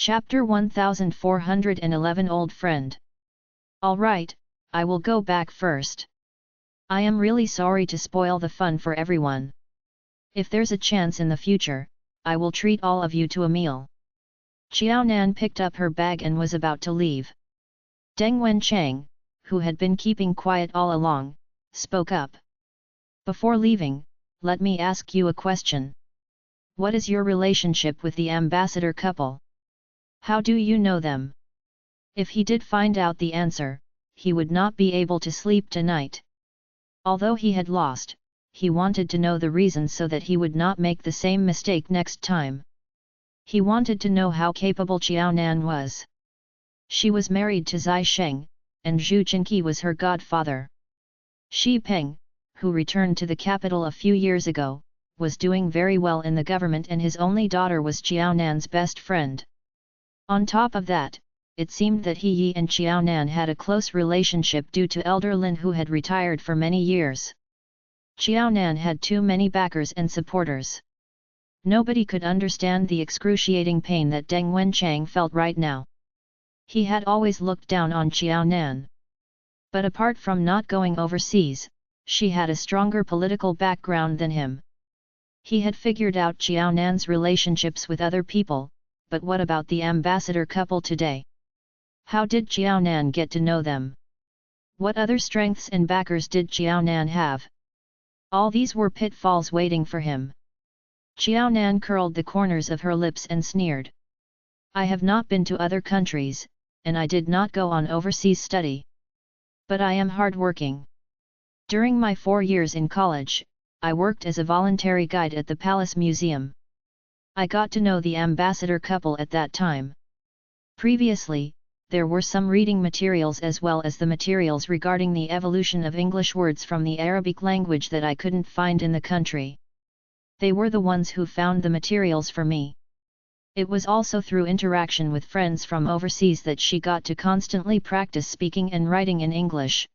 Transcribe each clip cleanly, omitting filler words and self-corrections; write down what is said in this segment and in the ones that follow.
Chapter 1411 Old Friend. Alright, I will go back first. I am really sorry to spoil the fun for everyone. If there's a chance in the future, I will treat all of you to a meal. Qiaonan picked up her bag and was about to leave. Deng Wenchang, who had been keeping quiet all along, spoke up. Before leaving, let me ask you a question. What is your relationship with the ambassador couple? How do you know them? If he did find out the answer, he would not be able to sleep tonight. Although he had lost, he wanted to know the reason so that he would not make the same mistake next time. He wanted to know how capable Qiaonan was. She was married to Zai Sheng, and Zhu Jinqi was her godfather. Xi Peng, who returned to the capital a few years ago, was doing very well in the government and his only daughter was Qiaonan's best friend. On top of that, it seemed that He Yi and Qiaonan had a close relationship due to Elder Lin who had retired for many years. Qiaonan had too many backers and supporters. Nobody could understand the excruciating pain that Deng Wenchang felt right now. He had always looked down on Qiaonan. But apart from not going overseas, she had a stronger political background than him. He had figured out Qiaonan's relationships with other people, but what about the ambassador couple today? How did Qiaonan get to know them? What other strengths and backers did Qiaonan have? All these were pitfalls waiting for him. Qiaonan curled the corners of her lips and sneered. I have not been to other countries, and I did not go on overseas study. But I am hardworking. During my 4 years in college, I worked as a voluntary guide at the Palace Museum. I got to know the ambassador couple at that time. Previously, there were some reading materials as well as the materials regarding the evolution of English words from the Arabic language that I couldn't find in the country. They were the ones who found the materials for me. It was also through interaction with friends from overseas that she got to constantly practice speaking and writing in English.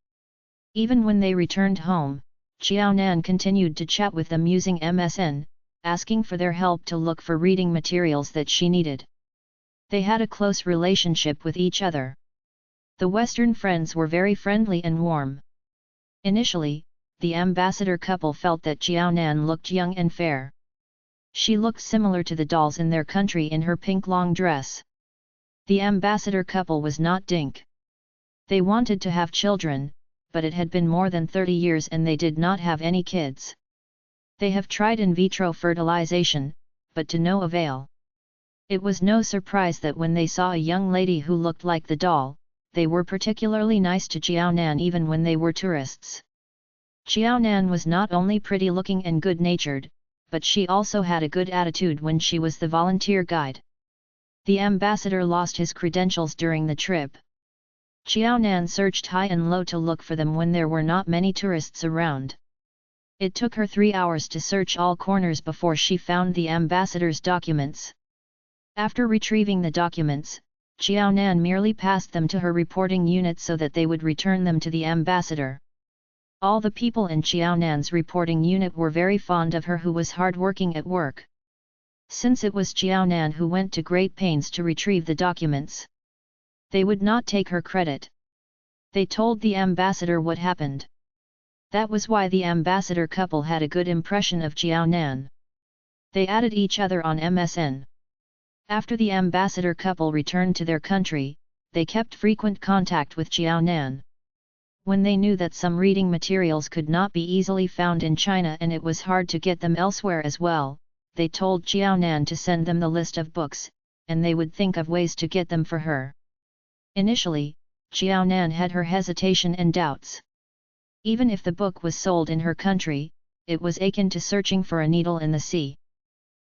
Even when they returned home, Qiaonan continued to chat with them using MSN, asking for their help to look for reading materials that she needed. They had a close relationship with each other. The Western friends were very friendly and warm. Initially, the ambassador couple felt that Qiaonan looked young and fair. She looked similar to the dolls in their country in her pink long dress. The ambassador couple was not dink. They wanted to have children, but it had been more than 30 years and they did not have any kids. They have tried in vitro fertilization, but to no avail. It was no surprise that when they saw a young lady who looked like the doll, they were particularly nice to Qiaonan even when they were tourists. Qiaonan was not only pretty-looking and good-natured, but she also had a good attitude when she was the volunteer guide. The ambassador lost his credentials during the trip. Qiaonan searched high and low to look for them when there were not many tourists around. It took her 3 hours to search all corners before she found the ambassador's documents. After retrieving the documents, Qiaonan merely passed them to her reporting unit so that they would return them to the ambassador. All the people in Qiaonan's reporting unit were very fond of her who was hardworking at work. Since it was Qiaonan who went to great pains to retrieve the documents, they would not take her credit. They told the ambassador what happened. That was why the ambassador couple had a good impression of Qiaonan. They added each other on MSN. After the ambassador couple returned to their country, they kept frequent contact with Qiaonan. When they knew that some reading materials could not be easily found in China and it was hard to get them elsewhere as well, they told Qiaonan to send them the list of books, and they would think of ways to get them for her. Initially, Qiaonan had her hesitation and doubts. Even if the book was sold in her country, it was akin to searching for a needle in the sea.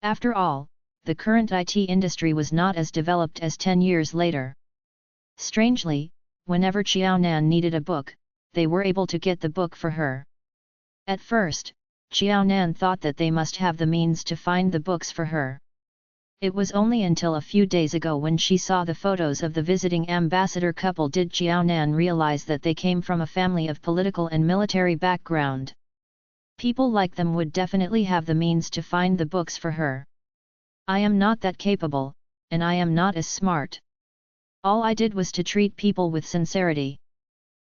After all, the current IT industry was not as developed as 10 years later. Strangely, whenever Qiaonan needed a book, they were able to get the book for her. At first, Qiaonan thought that they must have the means to find the books for her. It was only until a few days ago when she saw the photos of the visiting ambassador couple did Qiaonan realize that they came from a family of political and military background. People like them would definitely have the means to find the books for her. I am not that capable, and I am not as smart. All I did was to treat people with sincerity.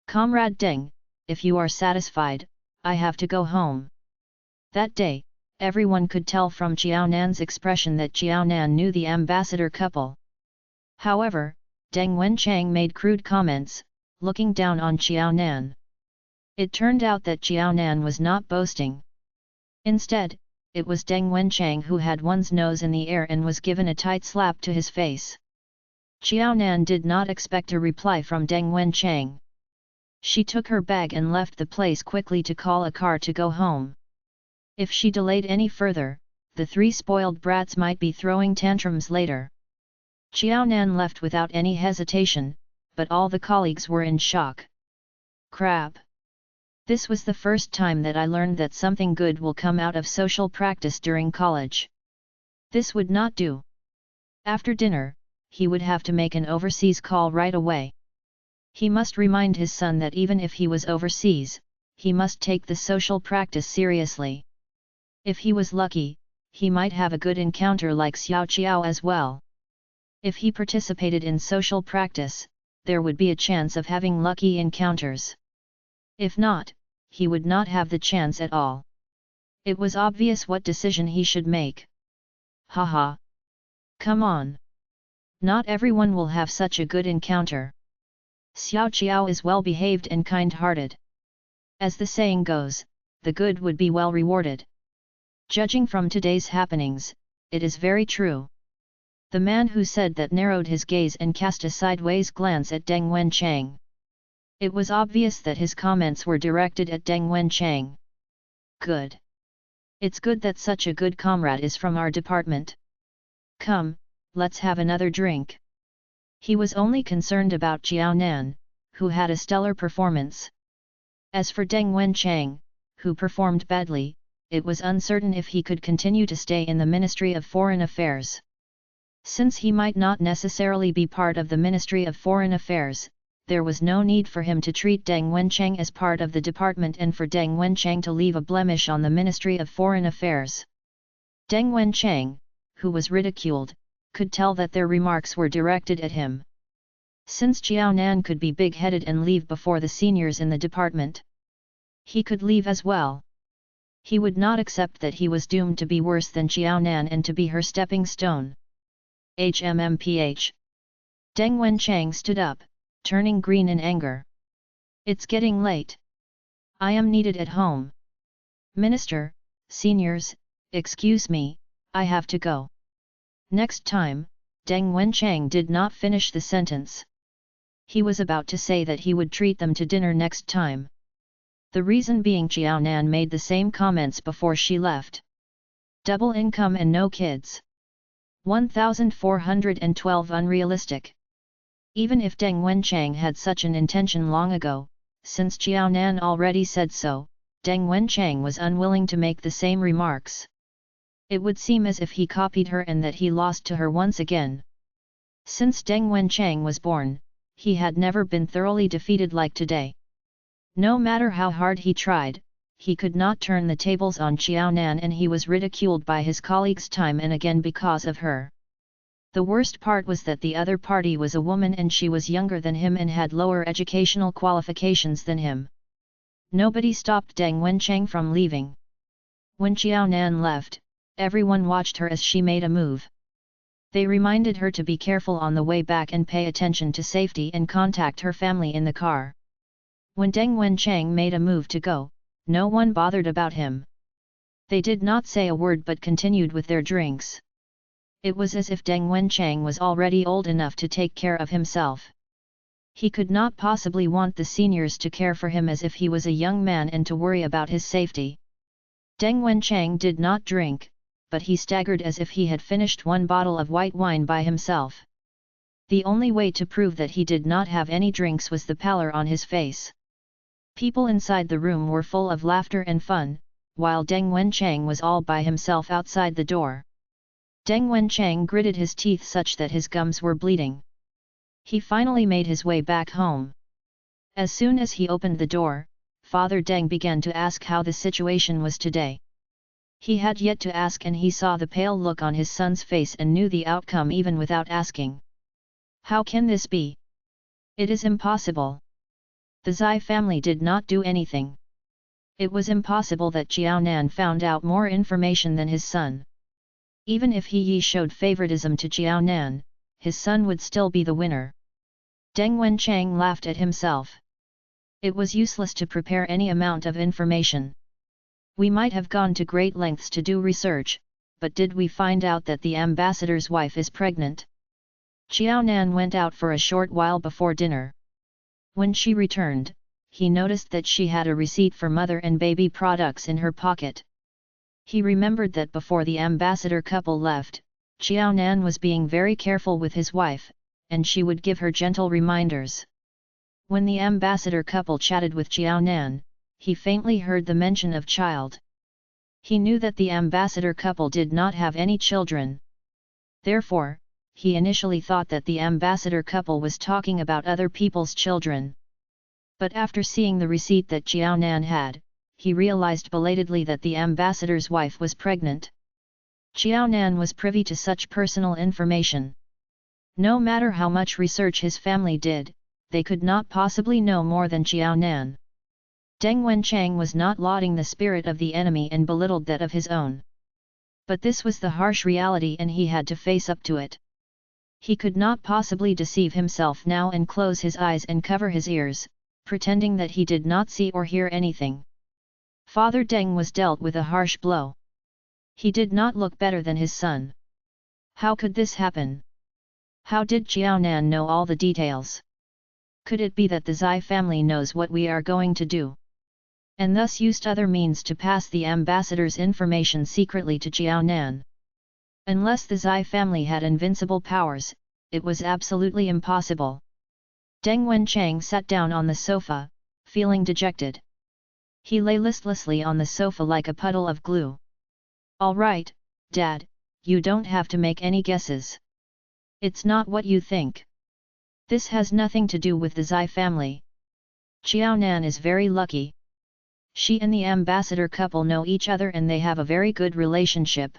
Comrade Deng, if you are satisfied, I have to go home. That day, everyone could tell from Xiaonan's expression that Xiaonan knew the ambassador couple. However, Deng Wenchang made crude comments, looking down on Xiaonan. It turned out that Xiaonan was not boasting. Instead, it was Deng Wenchang who had one's nose in the air and was given a tight slap to his face. Xiaonan did not expect a reply from Deng Wenchang. She took her bag and left the place quickly to call a car to go home. If she delayed any further, the three spoiled brats might be throwing tantrums later. Xiaonan left without any hesitation, but all the colleagues were in shock. Crap! This was the first time that I learned that something good will come out of social practice during college. This would not do. After dinner, he would have to make an overseas call right away. He must remind his son that even if he was overseas, he must take the social practice seriously. If he was lucky, he might have a good encounter like Xiao Qiao as well. If he participated in social practice, there would be a chance of having lucky encounters. If not, he would not have the chance at all. It was obvious what decision he should make. Haha! Come on! Not everyone will have such a good encounter. Xiao Qiao is well behaved and kind-hearted. As the saying goes, the good would be well rewarded. Judging from today's happenings, it is very true. The man who said that narrowed his gaze and cast a sideways glance at Deng Wenchang. It was obvious that his comments were directed at Deng Wenchang. Good. It's good that such a good comrade is from our department. Come, let's have another drink. He was only concerned about Xiaonan, who had a stellar performance. As for Deng Wenchang, who performed badly, it was uncertain if he could continue to stay in the Ministry of Foreign Affairs. Since he might not necessarily be part of the Ministry of Foreign Affairs, there was no need for him to treat Deng Wenchang as part of the department and for Deng Wenchang to leave a blemish on the Ministry of Foreign Affairs. Deng Wenchang, who was ridiculed, could tell that their remarks were directed at him. Since Xiaonan could be big-headed and leave before the seniors in the department, he could leave as well. He would not accept that he was doomed to be worse than Xiaonan and to be her stepping stone. HMMPH. Deng Wenchang stood up, turning green in anger. It's getting late. I am needed at home. Minister, seniors, excuse me, I have to go. Next time, Deng Wenchang did not finish the sentence. He was about to say that he would treat them to dinner next time. The reason being Xiaonan made the same comments before she left. Double income and no kids. 1412 unrealistic. Even if Deng Wenchang had such an intention long ago, since Xiaonan already said so, Deng Wenchang was unwilling to make the same remarks. It would seem as if he copied her and that he lost to her once again. Since Deng Wenchang was born, he had never been thoroughly defeated like today. No matter how hard he tried, he could not turn the tables on Xiaonan and he was ridiculed by his colleagues time and again because of her. The worst part was that the other party was a woman and she was younger than him and had lower educational qualifications than him. Nobody stopped Deng Wenchang from leaving. When Xiaonan left, everyone watched her as she made a move. They reminded her to be careful on the way back and pay attention to safety and contact her family in the car. When Deng Wenchang made a move to go, no one bothered about him. They did not say a word but continued with their drinks. It was as if Deng Wenchang was already old enough to take care of himself. He could not possibly want the seniors to care for him as if he was a young man and to worry about his safety. Deng Wenchang did not drink, but he staggered as if he had finished one bottle of white wine by himself. The only way to prove that he did not have any drinks was the pallor on his face. People inside the room were full of laughter and fun, while Deng Wenchang was all by himself outside the door. Deng Wenchang gritted his teeth such that his gums were bleeding. He finally made his way back home. As soon as he opened the door, Father Deng began to ask how the situation was today. He had yet to ask, and he saw the pale look on his son's face and knew the outcome even without asking. How can this be? It is impossible. The Zai family did not do anything. It was impossible that Jiaonan found out more information than his son. Even if he showed favoritism to Jiaonan, his son would still be the winner. Deng Wenchang laughed at himself. It was useless to prepare any amount of information. We might have gone to great lengths to do research, but did we find out that the ambassador's wife is pregnant? Jiaonan went out for a short while before dinner. When she returned, he noticed that she had a receipt for mother and baby products in her pocket. He remembered that before the ambassador couple left, Jiaonan was being very careful with his wife, and she would give her gentle reminders. When the ambassador couple chatted with Jiaonan, he faintly heard the mention of child. He knew that the ambassador couple did not have any children. Therefore, he initially thought that the ambassador couple was talking about other people's children. But after seeing the receipt that Jiaonan had, he realized belatedly that the ambassador's wife was pregnant. Jiaonan was privy to such personal information. No matter how much research his family did, they could not possibly know more than Jiaonan. Deng Wenchang was not lauding the spirit of the enemy and belittled that of his own. But this was the harsh reality and he had to face up to it. He could not possibly deceive himself now and close his eyes and cover his ears, pretending that he did not see or hear anything. Father Deng was dealt with a harsh blow. He did not look better than his son. How could this happen? How did Jiaonan know all the details? Could it be that the Zai family knows what we are going to do, and thus used other means to pass the ambassador's information secretly to Jiaonan? Unless the Zai family had invincible powers, it was absolutely impossible. Deng Wenchang sat down on the sofa, feeling dejected. He lay listlessly on the sofa like a puddle of glue. All right, Dad, you don't have to make any guesses. It's not what you think. This has nothing to do with the Zai family. Jiaonan is very lucky. She and the ambassador couple know each other and they have a very good relationship.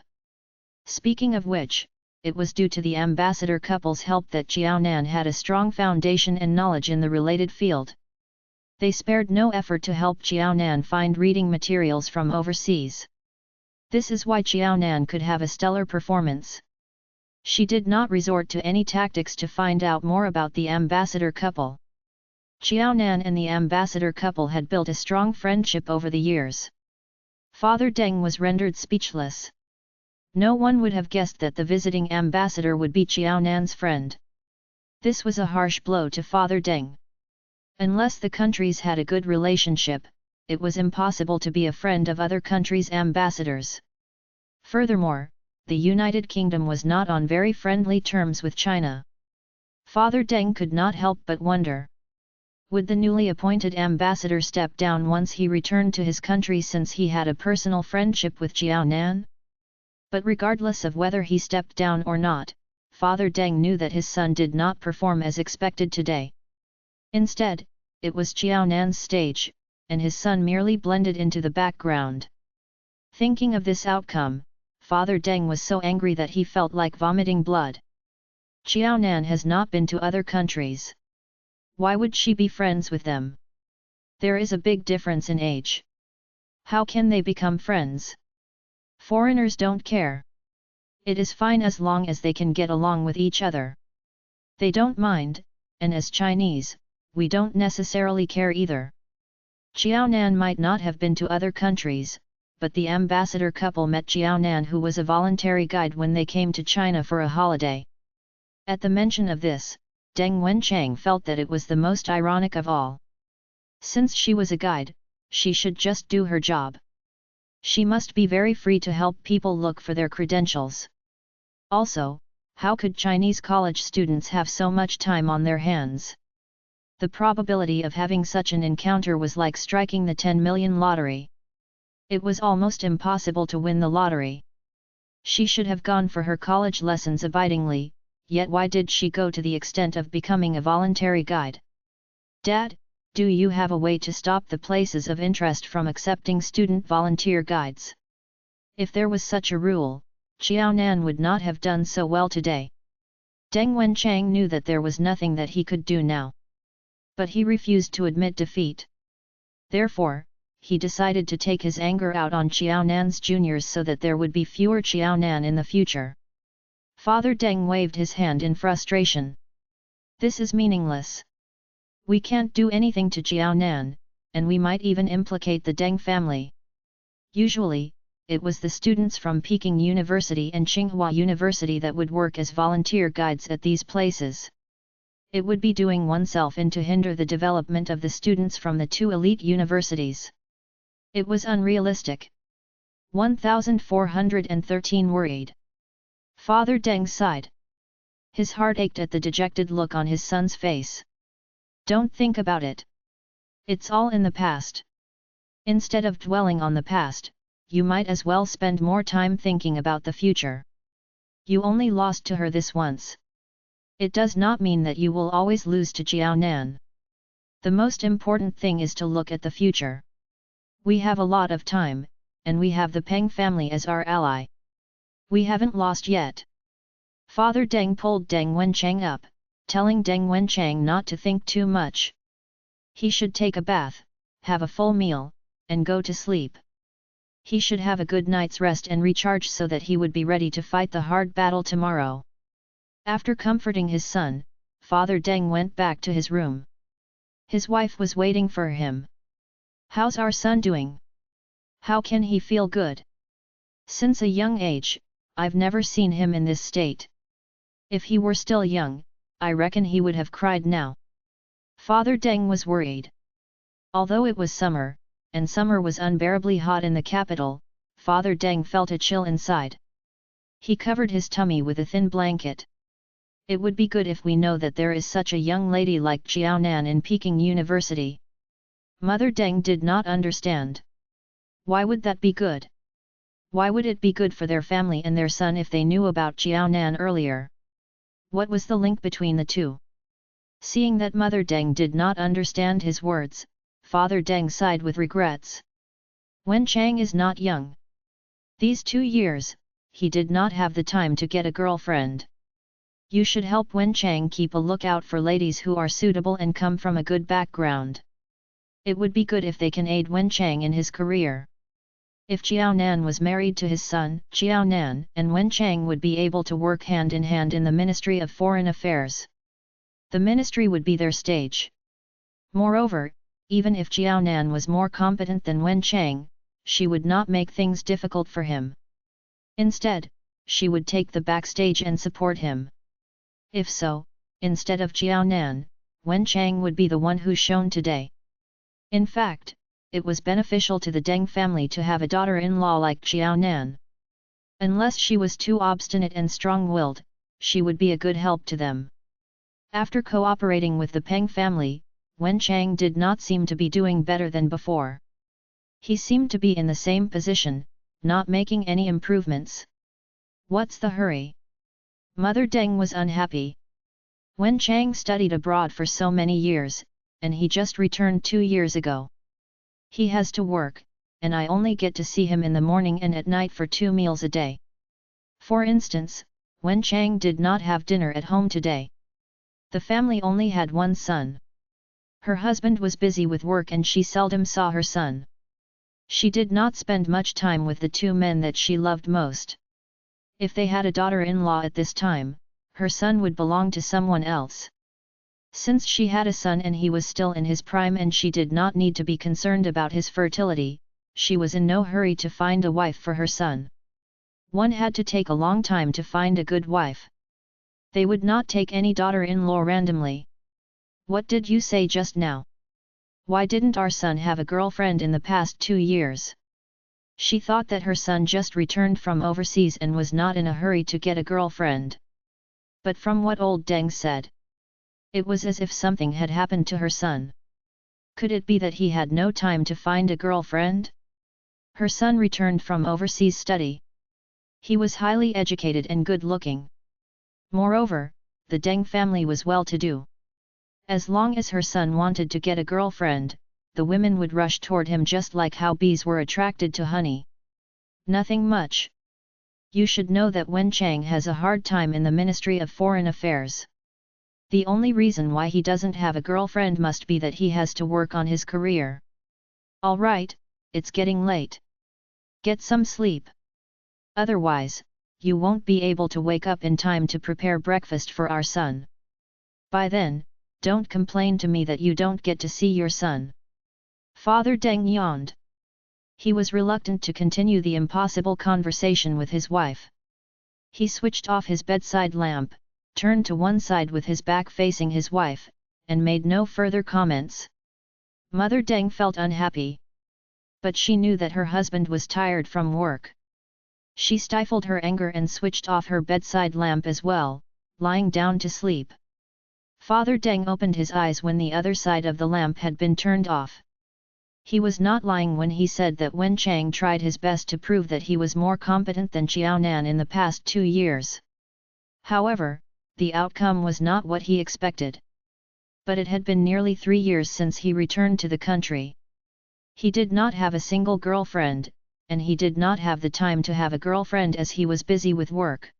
Speaking of which, it was due to the ambassador couple's help that Jiaonan had a strong foundation and knowledge in the related field. They spared no effort to help Jiaonan find reading materials from overseas. This is why Jiaonan could have a stellar performance. She did not resort to any tactics to find out more about the ambassador couple. Jiaonan and the ambassador couple had built a strong friendship over the years. Father Deng was rendered speechless. No one would have guessed that the visiting ambassador would be Jiaonan's friend. This was a harsh blow to Father Deng. Unless the countries had a good relationship, it was impossible to be a friend of other countries' ambassadors. Furthermore, the United Kingdom was not on very friendly terms with China. Father Deng could not help but wonder. Would the newly appointed ambassador step down once he returned to his country since he had a personal friendship with Jiaonan? But regardless of whether he stepped down or not, Father Deng knew that his son did not perform as expected today. Instead, it was Jiaonan's stage, and his son merely blended into the background. Thinking of this outcome, Father Deng was so angry that he felt like vomiting blood. Jiaonan has not been to other countries. Why would she be friends with them? There is a big difference in age. How can they become friends? Foreigners don't care. It is fine as long as they can get along with each other. They don't mind, and as Chinese, we don't necessarily care either. Jiaonan might not have been to other countries, but the ambassador couple met Jiaonan, who was a voluntary guide when they came to China for a holiday. At the mention of this, Deng Wenchang felt that it was the most ironic of all. Since she was a guide, she should just do her job. She must be very free to help people look for their credentials. Also, how could Chinese college students have so much time on their hands? The probability of having such an encounter was like striking the 10 million lottery. It was almost impossible to win the lottery. She should have gone for her college lessons abidingly, yet why did she go to the extent of becoming a voluntary guide? Dad, do you have a way to stop the places of interest from accepting student volunteer guides? If there was such a rule, Xiao Nan would not have done so well today. Deng Wenchang knew that there was nothing that he could do now. But he refused to admit defeat. Therefore, he decided to take his anger out on Xiao Nan's juniors so that there would be fewer Xiao Nan in the future. Father Deng waved his hand in frustration. This is meaningless. We can't do anything to Xiao Nan, and we might even implicate the Deng family. Usually, it was the students from Peking University and Tsinghua University that would work as volunteer guides at these places. It would be doing oneself in to hinder the development of the students from the two elite universities. It was unrealistic. 1413 worried. Father Deng sighed. His heart ached at the dejected look on his son's face. Don't think about it. It's all in the past. Instead of dwelling on the past, you might as well spend more time thinking about the future. You only lost to her this once. It does not mean that you will always lose to Xiao Nan. The most important thing is to look at the future. We have a lot of time, and we have the Peng family as our ally. We haven't lost yet. Father Deng pulled Deng Wenchang up, telling Deng Wenchang not to think too much. He should take a bath, have a full meal, and go to sleep. He should have a good night's rest and recharge so that he would be ready to fight the hard battle tomorrow. After comforting his son, Father Deng went back to his room. His wife was waiting for him. How's our son doing? How can he feel good? Since a young age, I've never seen him in this state. If he were still young, I reckon he would have cried now. Father Deng was worried. Although it was summer, and summer was unbearably hot in the capital, Father Deng felt a chill inside. He covered his tummy with a thin blanket. It would be good if we know that there is such a young lady like Xiao Nan in Peking University. Mother Deng did not understand. Why would that be good? Why would it be good for their family and their son if they knew about Xiao Nan earlier? What was the link between the two? Seeing that Mother Deng did not understand his words, Father Deng sighed with regrets. Wenchang is not young. These 2 years, he did not have the time to get a girlfriend. You should help Wenchang keep a lookout for ladies who are suitable and come from a good background. It would be good if they can aid Wenchang in his career. If Xiao Nan was married to his son, Xiao Nan and Wenchang would be able to work hand in hand in the Ministry of Foreign Affairs. The ministry would be their stage. Moreover, even if Xiao Nan was more competent than Wenchang, she would not make things difficult for him. Instead, she would take the backstage and support him. If so, instead of Xiao Nan, Wenchang would be the one who shone today. In fact, it was beneficial to the Deng family to have a daughter-in-law like Xiao Nan. Unless she was too obstinate and strong-willed, she would be a good help to them. After cooperating with the Peng family, Wenchang did not seem to be doing better than before. He seemed to be in the same position, not making any improvements. What's the hurry? Mother Deng was unhappy. Wenchang studied abroad for so many years, and he just returned 2 years ago. He has to work, and I only get to see him in the morning and at night for 2 meals a day. For instance, Wenchang did not have dinner at home today. The family only had one son. Her husband was busy with work and she seldom saw her son. She did not spend much time with the 2 men that she loved most. If they had a daughter-in-law at this time, her son would belong to someone else. Since she had a son and he was still in his prime and she did not need to be concerned about his fertility, she was in no hurry to find a wife for her son. One had to take a long time to find a good wife. They would not take any daughter-in-law randomly. What did you say just now? Why didn't our son have a girlfriend in the past 2 years? She thought that her son just returned from overseas and was not in a hurry to get a girlfriend. But from what old Deng said, it was as if something had happened to her son. Could it be that he had no time to find a girlfriend? Her son returned from overseas study. He was highly educated and good-looking. Moreover, the Deng family was well-to-do. As long as her son wanted to get a girlfriend, the women would rush toward him just like how bees were attracted to honey. Nothing much. You should know that Wen Chang has a hard time in the Ministry of Foreign Affairs. The only reason why he doesn't have a girlfriend must be that he has to work on his career. Alright, it's getting late. Get some sleep. Otherwise, you won't be able to wake up in time to prepare breakfast for our son. By then, don't complain to me that you don't get to see your son. Father Deng yawned. He was reluctant to continue the impossible conversation with his wife. He switched off his bedside lamp, turned to one side with his back facing his wife, and made no further comments. Mother Deng felt unhappy. But she knew that her husband was tired from work. She stifled her anger and switched off her bedside lamp as well, lying down to sleep. Father Deng opened his eyes when the other side of the lamp had been turned off. He was not lying when he said that Wen Chang tried his best to prove that he was more competent than Xiao Nan in the past 2 years. However, the outcome was not what he expected. But it had been nearly 3 years since he returned to the country. He did not have a single girlfriend, and he did not have the time to have a girlfriend as he was busy with work.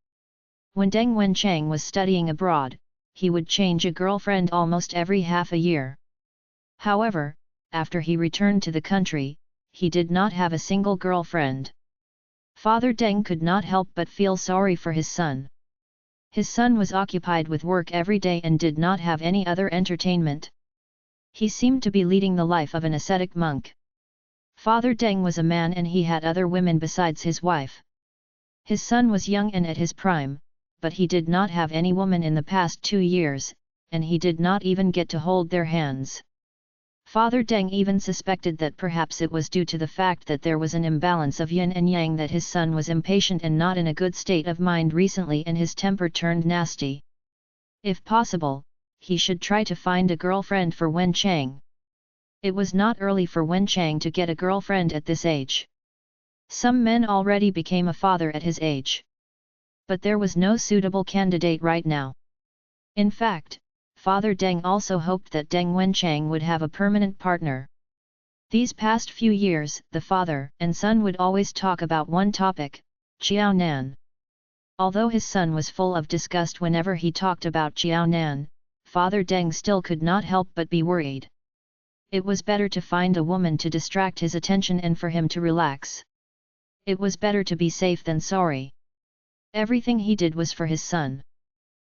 When Deng Wen Chang was studying abroad, he would change a girlfriend almost every half a year. However, after he returned to the country, he did not have a single girlfriend. Father Deng could not help but feel sorry for his son. His son was occupied with work every day and did not have any other entertainment. He seemed to be leading the life of an ascetic monk. Father Deng was a man and he had other women besides his wife. His son was young and at his prime, but he did not have any woman in the past 2 years, and he did not even get to hold their hands. Father Deng even suspected that perhaps it was due to the fact that there was an imbalance of yin and yang, that his son was impatient and not in a good state of mind recently and his temper turned nasty. If possible, he should try to find a girlfriend for Wen Chang. It was not early for Wen Chang to get a girlfriend at this age. Some men already became a father at his age. But there was no suitable candidate right now. In fact, Father Deng also hoped that Deng Wen Chang would have a permanent partner. These past few years, the father and son would always talk about one topic, Xiao Nan. Although his son was full of disgust whenever he talked about Xiao Nan, Father Deng still could not help but be worried. It was better to find a woman to distract his attention and for him to relax. It was better to be safe than sorry. Everything he did was for his son.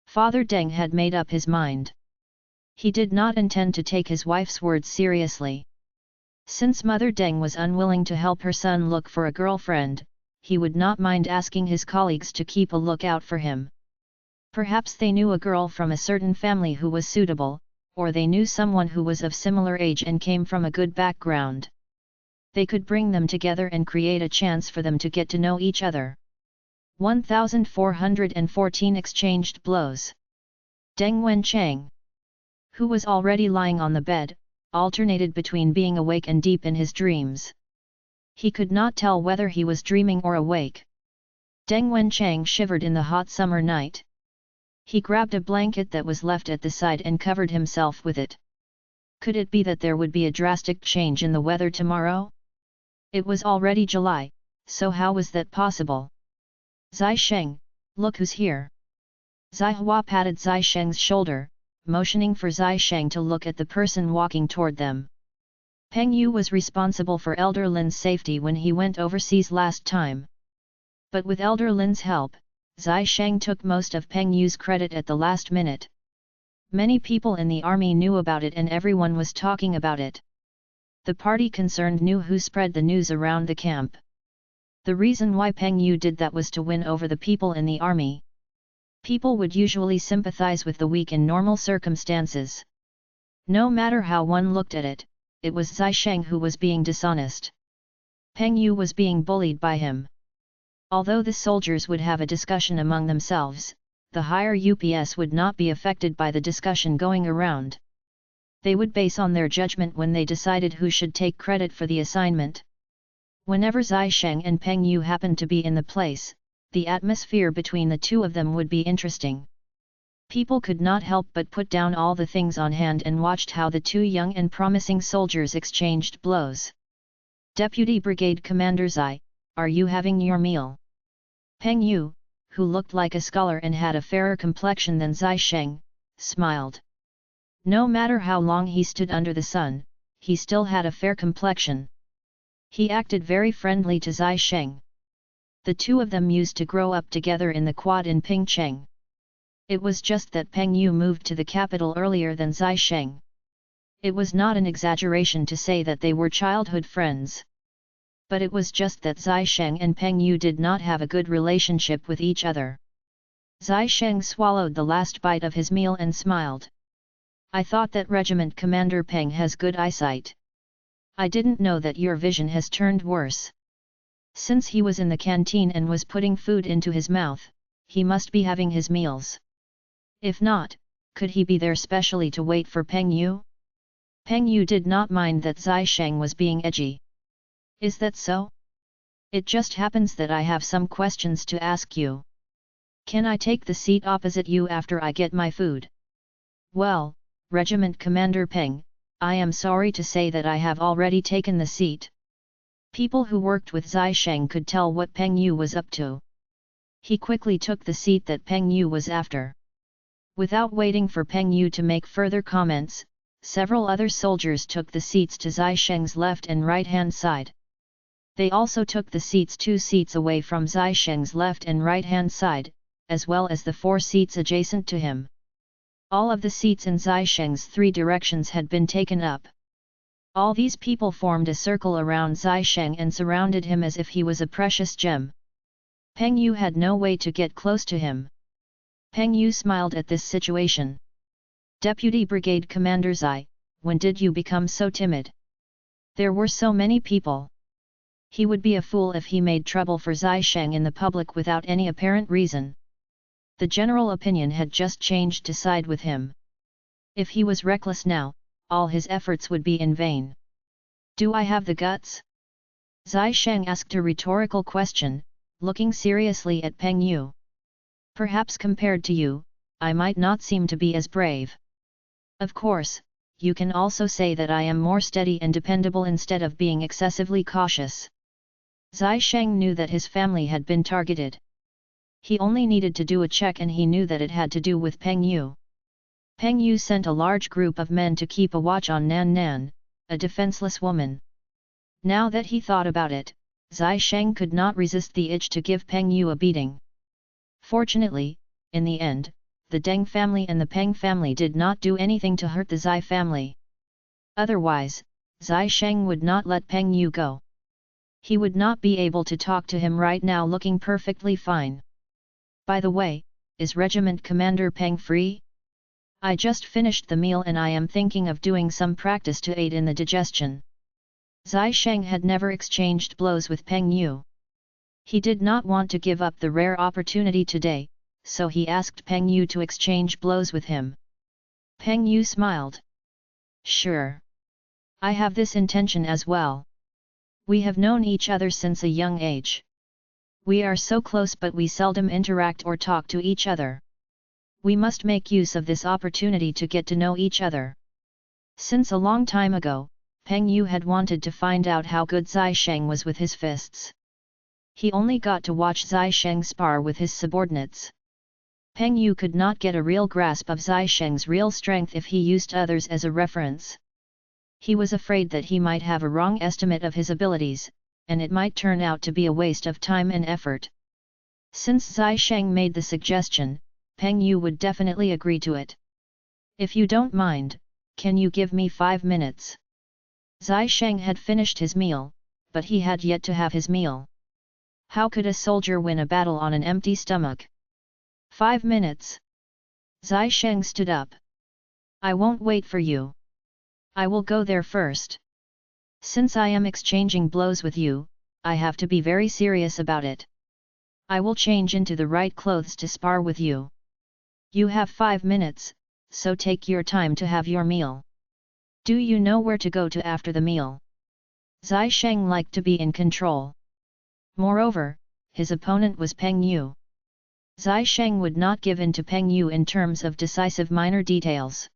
Father Deng had made up his mind. He did not intend to take his wife's words seriously. Since Mother Deng was unwilling to help her son look for a girlfriend, he would not mind asking his colleagues to keep a lookout for him. Perhaps they knew a girl from a certain family who was suitable, or they knew someone who was of similar age and came from a good background. They could bring them together and create a chance for them to get to know each other. 1414 exchanged blows. Deng Wen Chang, who was already lying on the bed, alternated between being awake and deep in his dreams. He could not tell whether he was dreaming or awake. Deng Wen Chang shivered in the hot summer night. He grabbed a blanket that was left at the side and covered himself with it. Could it be that there would be a drastic change in the weather tomorrow? It was already July, so how was that possible? Zai Sheng, look who's here. Zai Hua patted Zai Sheng's shoulder, motioning for Zai Sheng to look at the person walking toward them. Peng Yu was responsible for Elder Lin's safety when he went overseas last time. But with Elder Lin's help, Zai Sheng took most of Peng Yu's credit at the last minute. Many people in the army knew about it and everyone was talking about it. The party concerned knew who spread the news around the camp. The reason why Peng Yu did that was to win over the people in the army. People would usually sympathize with the weak in normal circumstances. No matter how one looked at it, it was Zai Sheng who was being dishonest. Peng Yu was being bullied by him. Although the soldiers would have a discussion among themselves, the higher UPS would not be affected by the discussion going around. They would base on their judgment when they decided who should take credit for the assignment. Whenever Zai Sheng and Peng Yu happened to be in the place, the atmosphere between the two of them would be interesting. People could not help but put down all the things on hand and watched how the two young and promising soldiers exchanged blows. Deputy Brigade Commander Zai, are you having your meal? Peng Yu, who looked like a scholar and had a fairer complexion than Zai Sheng, smiled. No matter how long he stood under the sun, he still had a fair complexion. He acted very friendly to Zai Sheng. The two of them used to grow up together in the quad in Pingcheng. It was just that Peng Yu moved to the capital earlier than Zai Sheng. It was not an exaggeration to say that they were childhood friends. But it was just that Zai Sheng and Peng Yu did not have a good relationship with each other. Zai Sheng swallowed the last bite of his meal and smiled. I thought that Regiment Commander Peng has good eyesight. I didn't know that your vision has turned worse. Since he was in the canteen and was putting food into his mouth, he must be having his meals. If not, could he be there specially to wait for Peng Yu? Peng Yu did not mind that Zai Sheng was being edgy. Is that so? It just happens that I have some questions to ask you. Can I take the seat opposite you after I get my food? Well, Regiment Commander Peng, I am sorry to say that I have already taken the seat. People who worked with Zai Sheng could tell what Peng Yu was up to. He quickly took the seat that Peng Yu was after. Without waiting for Peng Yu to make further comments, several other soldiers took the seats to Zai Sheng's left and right-hand side. They also took the seats 2 seats away from Zai Sheng's left and right-hand side, as well as the 4 seats adjacent to him. All of the seats in Zai Sheng's 3 directions had been taken up. All these people formed a circle around Zai Sheng and surrounded him as if he was a precious gem. Peng Yu had no way to get close to him. Peng Yu smiled at this situation. Deputy Brigade Commander Zai, when did you become so timid? There were so many people. He would be a fool if he made trouble for Zai Sheng in the public without any apparent reason. The general opinion had just changed to side with him. If he was reckless now, all his efforts would be in vain. Do I have the guts? Zai Sheng asked a rhetorical question, looking seriously at Peng Yu. Perhaps compared to you, I might not seem to be as brave. Of course, you can also say that I am more steady and dependable instead of being excessively cautious. Zai Sheng knew that his family had been targeted. He only needed to do a check and he knew that it had to do with Peng Yu. Peng Yu sent a large group of men to keep a watch on Nan Nan, a defenseless woman. Now that he thought about it, Zai Sheng could not resist the itch to give Peng Yu a beating. Fortunately, in the end, the Deng family and the Peng family did not do anything to hurt the Zai family. Otherwise, Zai Sheng would not let Peng Yu go. He would not be able to talk to him right now looking perfectly fine. By the way, is Regiment Commander Peng free? I just finished the meal and I am thinking of doing some practice to aid in the digestion. Zai Sheng had never exchanged blows with Peng Yu. He did not want to give up the rare opportunity today, so he asked Peng Yu to exchange blows with him. Peng Yu smiled. Sure. I have this intention as well. We have known each other since a young age. We are so close but we seldom interact or talk to each other. We must make use of this opportunity to get to know each other. Since a long time ago, Peng Yu had wanted to find out how good Zai Sheng was with his fists. He only got to watch Zai Sheng spar with his subordinates. Peng Yu could not get a real grasp of Zai Sheng's real strength if he used others as a reference. He was afraid that he might have a wrong estimate of his abilities, and it might turn out to be a waste of time and effort. Since Zai Sheng made the suggestion, Peng Yu would definitely agree to it. If you don't mind, can you give me 5 minutes? Zai Sheng had finished his meal, but he had yet to have his meal. How could a soldier win a battle on an empty stomach? 5 minutes. Zai Sheng stood up. I won't wait for you. I will go there first. Since I am exchanging blows with you, I have to be very serious about it. I will change into the right clothes to spar with you. You have 5 minutes, so take your time to have your meal. Do you know where to go to after the meal? Zai Sheng liked to be in control. Moreover, his opponent was Peng Yu. Zai Sheng would not give in to Peng Yu in terms of decisive minor details.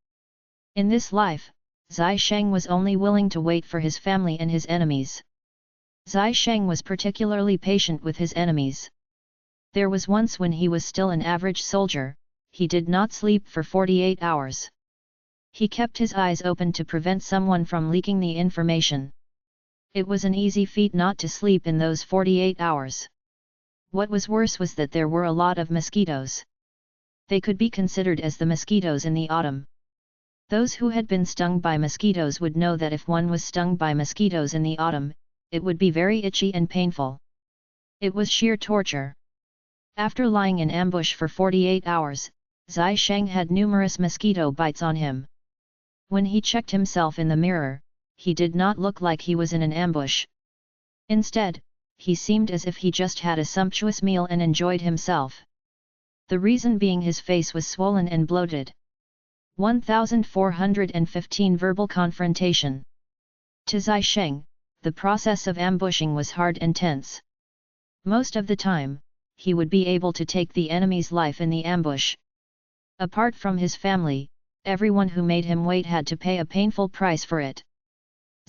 In this life, Zai Sheng was only willing to wait for his family and his enemies. Zai Sheng was particularly patient with his enemies. There was once when he was still an average soldier, he did not sleep for 48 hours. He kept his eyes open to prevent someone from leaking the information. It was an easy feat not to sleep in those 48 hours. What was worse was that there were a lot of mosquitoes. They could be considered as the mosquitoes in the autumn. Those who had been stung by mosquitoes would know that if one was stung by mosquitoes in the autumn, it would be very itchy and painful. It was sheer torture. After lying in ambush for 48 hours, Zai Sheng had numerous mosquito bites on him. When he checked himself in the mirror, he did not look like he was in an ambush. Instead, he seemed as if he just had a sumptuous meal and enjoyed himself. The reason being his face was swollen and bloated. 1415 Verbal Confrontation. To Zai Sheng, the process of ambushing was hard and tense. Most of the time, he would be able to take the enemy's life in the ambush. Apart from his family, everyone who made him wait had to pay a painful price for it.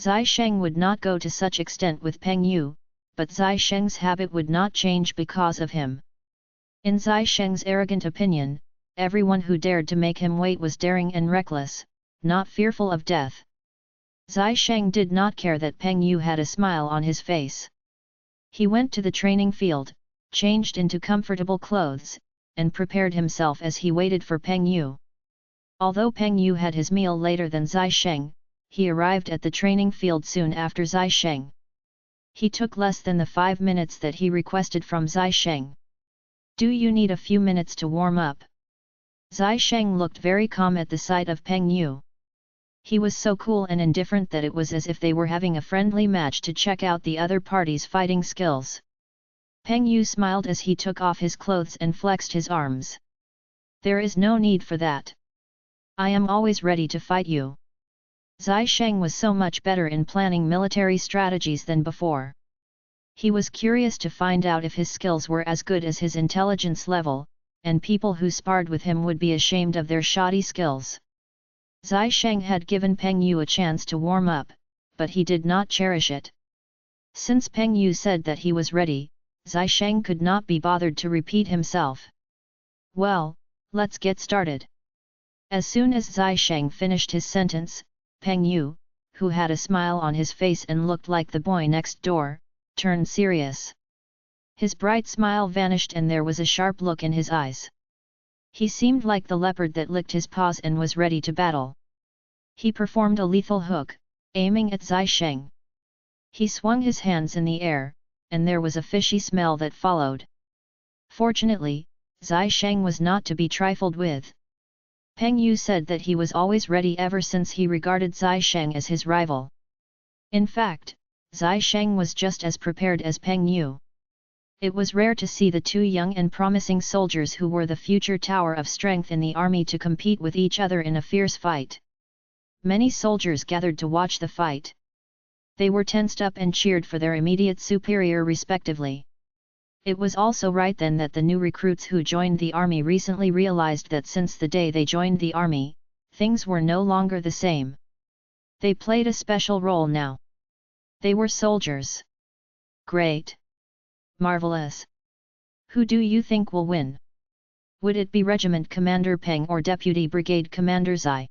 Zai Sheng would not go to such extent with Peng Yu, but Zai Sheng's habit would not change because of him. In Zai Sheng's arrogant opinion, everyone who dared to make him wait was daring and reckless, not fearful of death. Zai Sheng did not care that Peng Yu had a smile on his face. He went to the training field, changed into comfortable clothes, and prepared himself as he waited for Peng Yu. Although Peng Yu had his meal later than Zai Sheng, he arrived at the training field soon after Zai Sheng. He took less than the 5 minutes that he requested from Zai Sheng. "Do you need a few minutes to warm up?" Zai Sheng looked very calm at the sight of Peng Yu. He was so cool and indifferent that it was as if they were having a friendly match to check out the other party's fighting skills. Peng Yu smiled as he took off his clothes and flexed his arms. "There is no need for that. I am always ready to fight you." Zai Sheng was so much better in planning military strategies than before. He was curious to find out if his skills were as good as his intelligence level, and people who sparred with him would be ashamed of their shoddy skills. Zai Sheng had given Peng Yu a chance to warm up, but he did not cherish it. Since Peng Yu said that he was ready, Zai Sheng could not be bothered to repeat himself. "Well, let's get started." As soon as Zai Sheng finished his sentence, Peng Yu, who had a smile on his face and looked like the boy next door, turned serious. His bright smile vanished and there was a sharp look in his eyes. He seemed like the leopard that licked his paws and was ready to battle. He performed a lethal hook, aiming at Zai Sheng. He swung his hands in the air, and there was a fishy smell that followed. Fortunately, Zai Sheng was not to be trifled with. Peng Yu said that he was always ready ever since he regarded Zai Sheng as his rival. In fact, Zai Sheng was just as prepared as Peng Yu. It was rare to see the two young and promising soldiers who were the future tower of strength in the army to compete with each other in a fierce fight. Many soldiers gathered to watch the fight. They were tensed up and cheered for their immediate superior respectively. It was also right then that the new recruits who joined the army recently realized that since the day they joined the army, things were no longer the same. They played a special role now. They were soldiers. Great! Marvelous! Who do you think will win? Would it be Regiment Commander Peng or Deputy Brigade Commander Zai?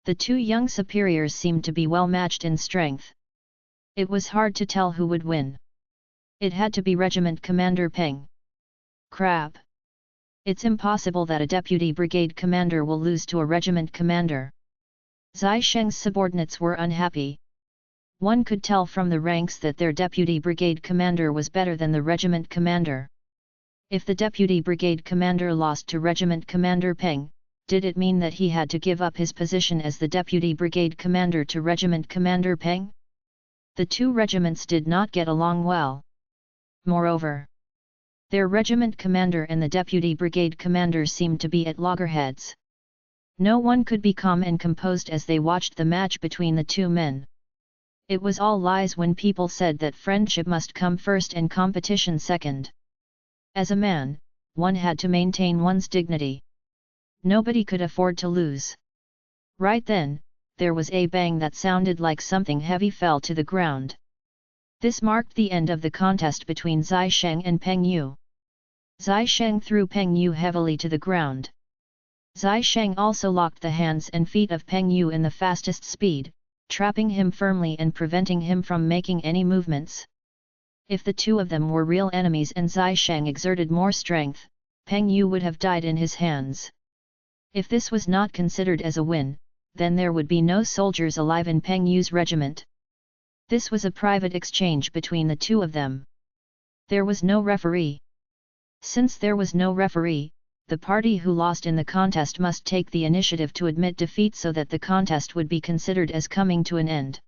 The two young superiors seemed to be well matched in strength. It was hard to tell who would win. It had to be Regiment Commander Peng. Crap! It's impossible that a Deputy Brigade Commander will lose to a Regiment Commander. Zai Sheng's subordinates were unhappy. One could tell from the ranks that their Deputy Brigade Commander was better than the Regiment Commander. If the Deputy Brigade Commander lost to Regiment Commander Peng, did it mean that he had to give up his position as the Deputy Brigade Commander to Regiment Commander Peng? The two regiments did not get along well. Moreover, their regiment commander and the deputy brigade commander seemed to be at loggerheads. No one could be calm and composed as they watched the match between the two men. It was all lies when people said that friendship must come first and competition second. As a man, one had to maintain one's dignity. Nobody could afford to lose. Right then, there was a bang that sounded like something heavy fell to the ground. This marked the end of the contest between Zai Sheng and Peng Yu. Zai Sheng threw Peng Yu heavily to the ground. Zai Sheng also locked the hands and feet of Peng Yu in the fastest speed, trapping him firmly and preventing him from making any movements. If the two of them were real enemies and Zai Sheng exerted more strength, Peng Yu would have died in his hands. If this was not considered as a win, then there would be no soldiers alive in Peng Yu's regiment. This was a private exchange between the two of them. There was no referee. Since there was no referee, the party who lost in the contest must take the initiative to admit defeat so that the contest would be considered as coming to an end.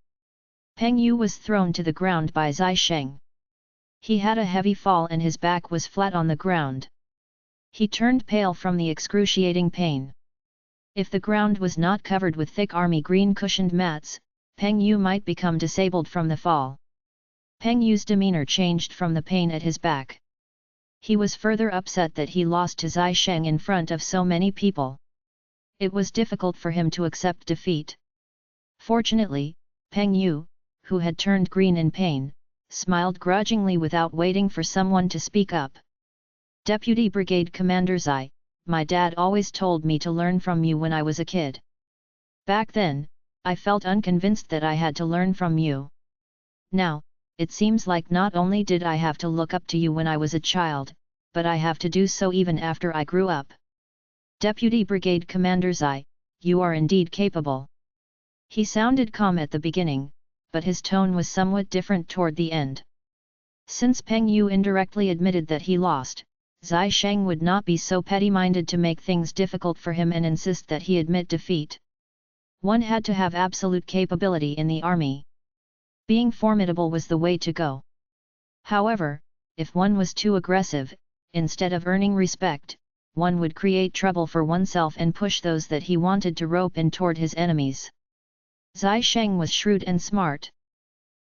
Peng Yu was thrown to the ground by Zai Sheng. He had a heavy fall and his back was flat on the ground. He turned pale from the excruciating pain. If the ground was not covered with thick army green cushioned mats, Peng Yu might become disabled from the fall. Peng Yu's demeanor changed from the pain at his back. He was further upset that he lost to Zai Sheng in front of so many people. It was difficult for him to accept defeat. Fortunately, Peng Yu, who had turned green in pain, smiled grudgingly without waiting for someone to speak up. Deputy Brigade Commander Zai, my dad always told me to learn from you when I was a kid. Back then, I felt unconvinced that I had to learn from you. Now, it seems like not only did I have to look up to you when I was a child, but I have to do so even after I grew up. Deputy Brigade Commander Zai, you are indeed capable. He sounded calm at the beginning, but his tone was somewhat different toward the end. Since Peng Yu indirectly admitted that he lost, Zai Sheng would not be so petty-minded to make things difficult for him and insist that he admit defeat. One had to have absolute capability in the army. Being formidable was the way to go. However, if one was too aggressive, instead of earning respect, one would create trouble for oneself and push those that he wanted to rope in toward his enemies. Zai Sheng was shrewd and smart.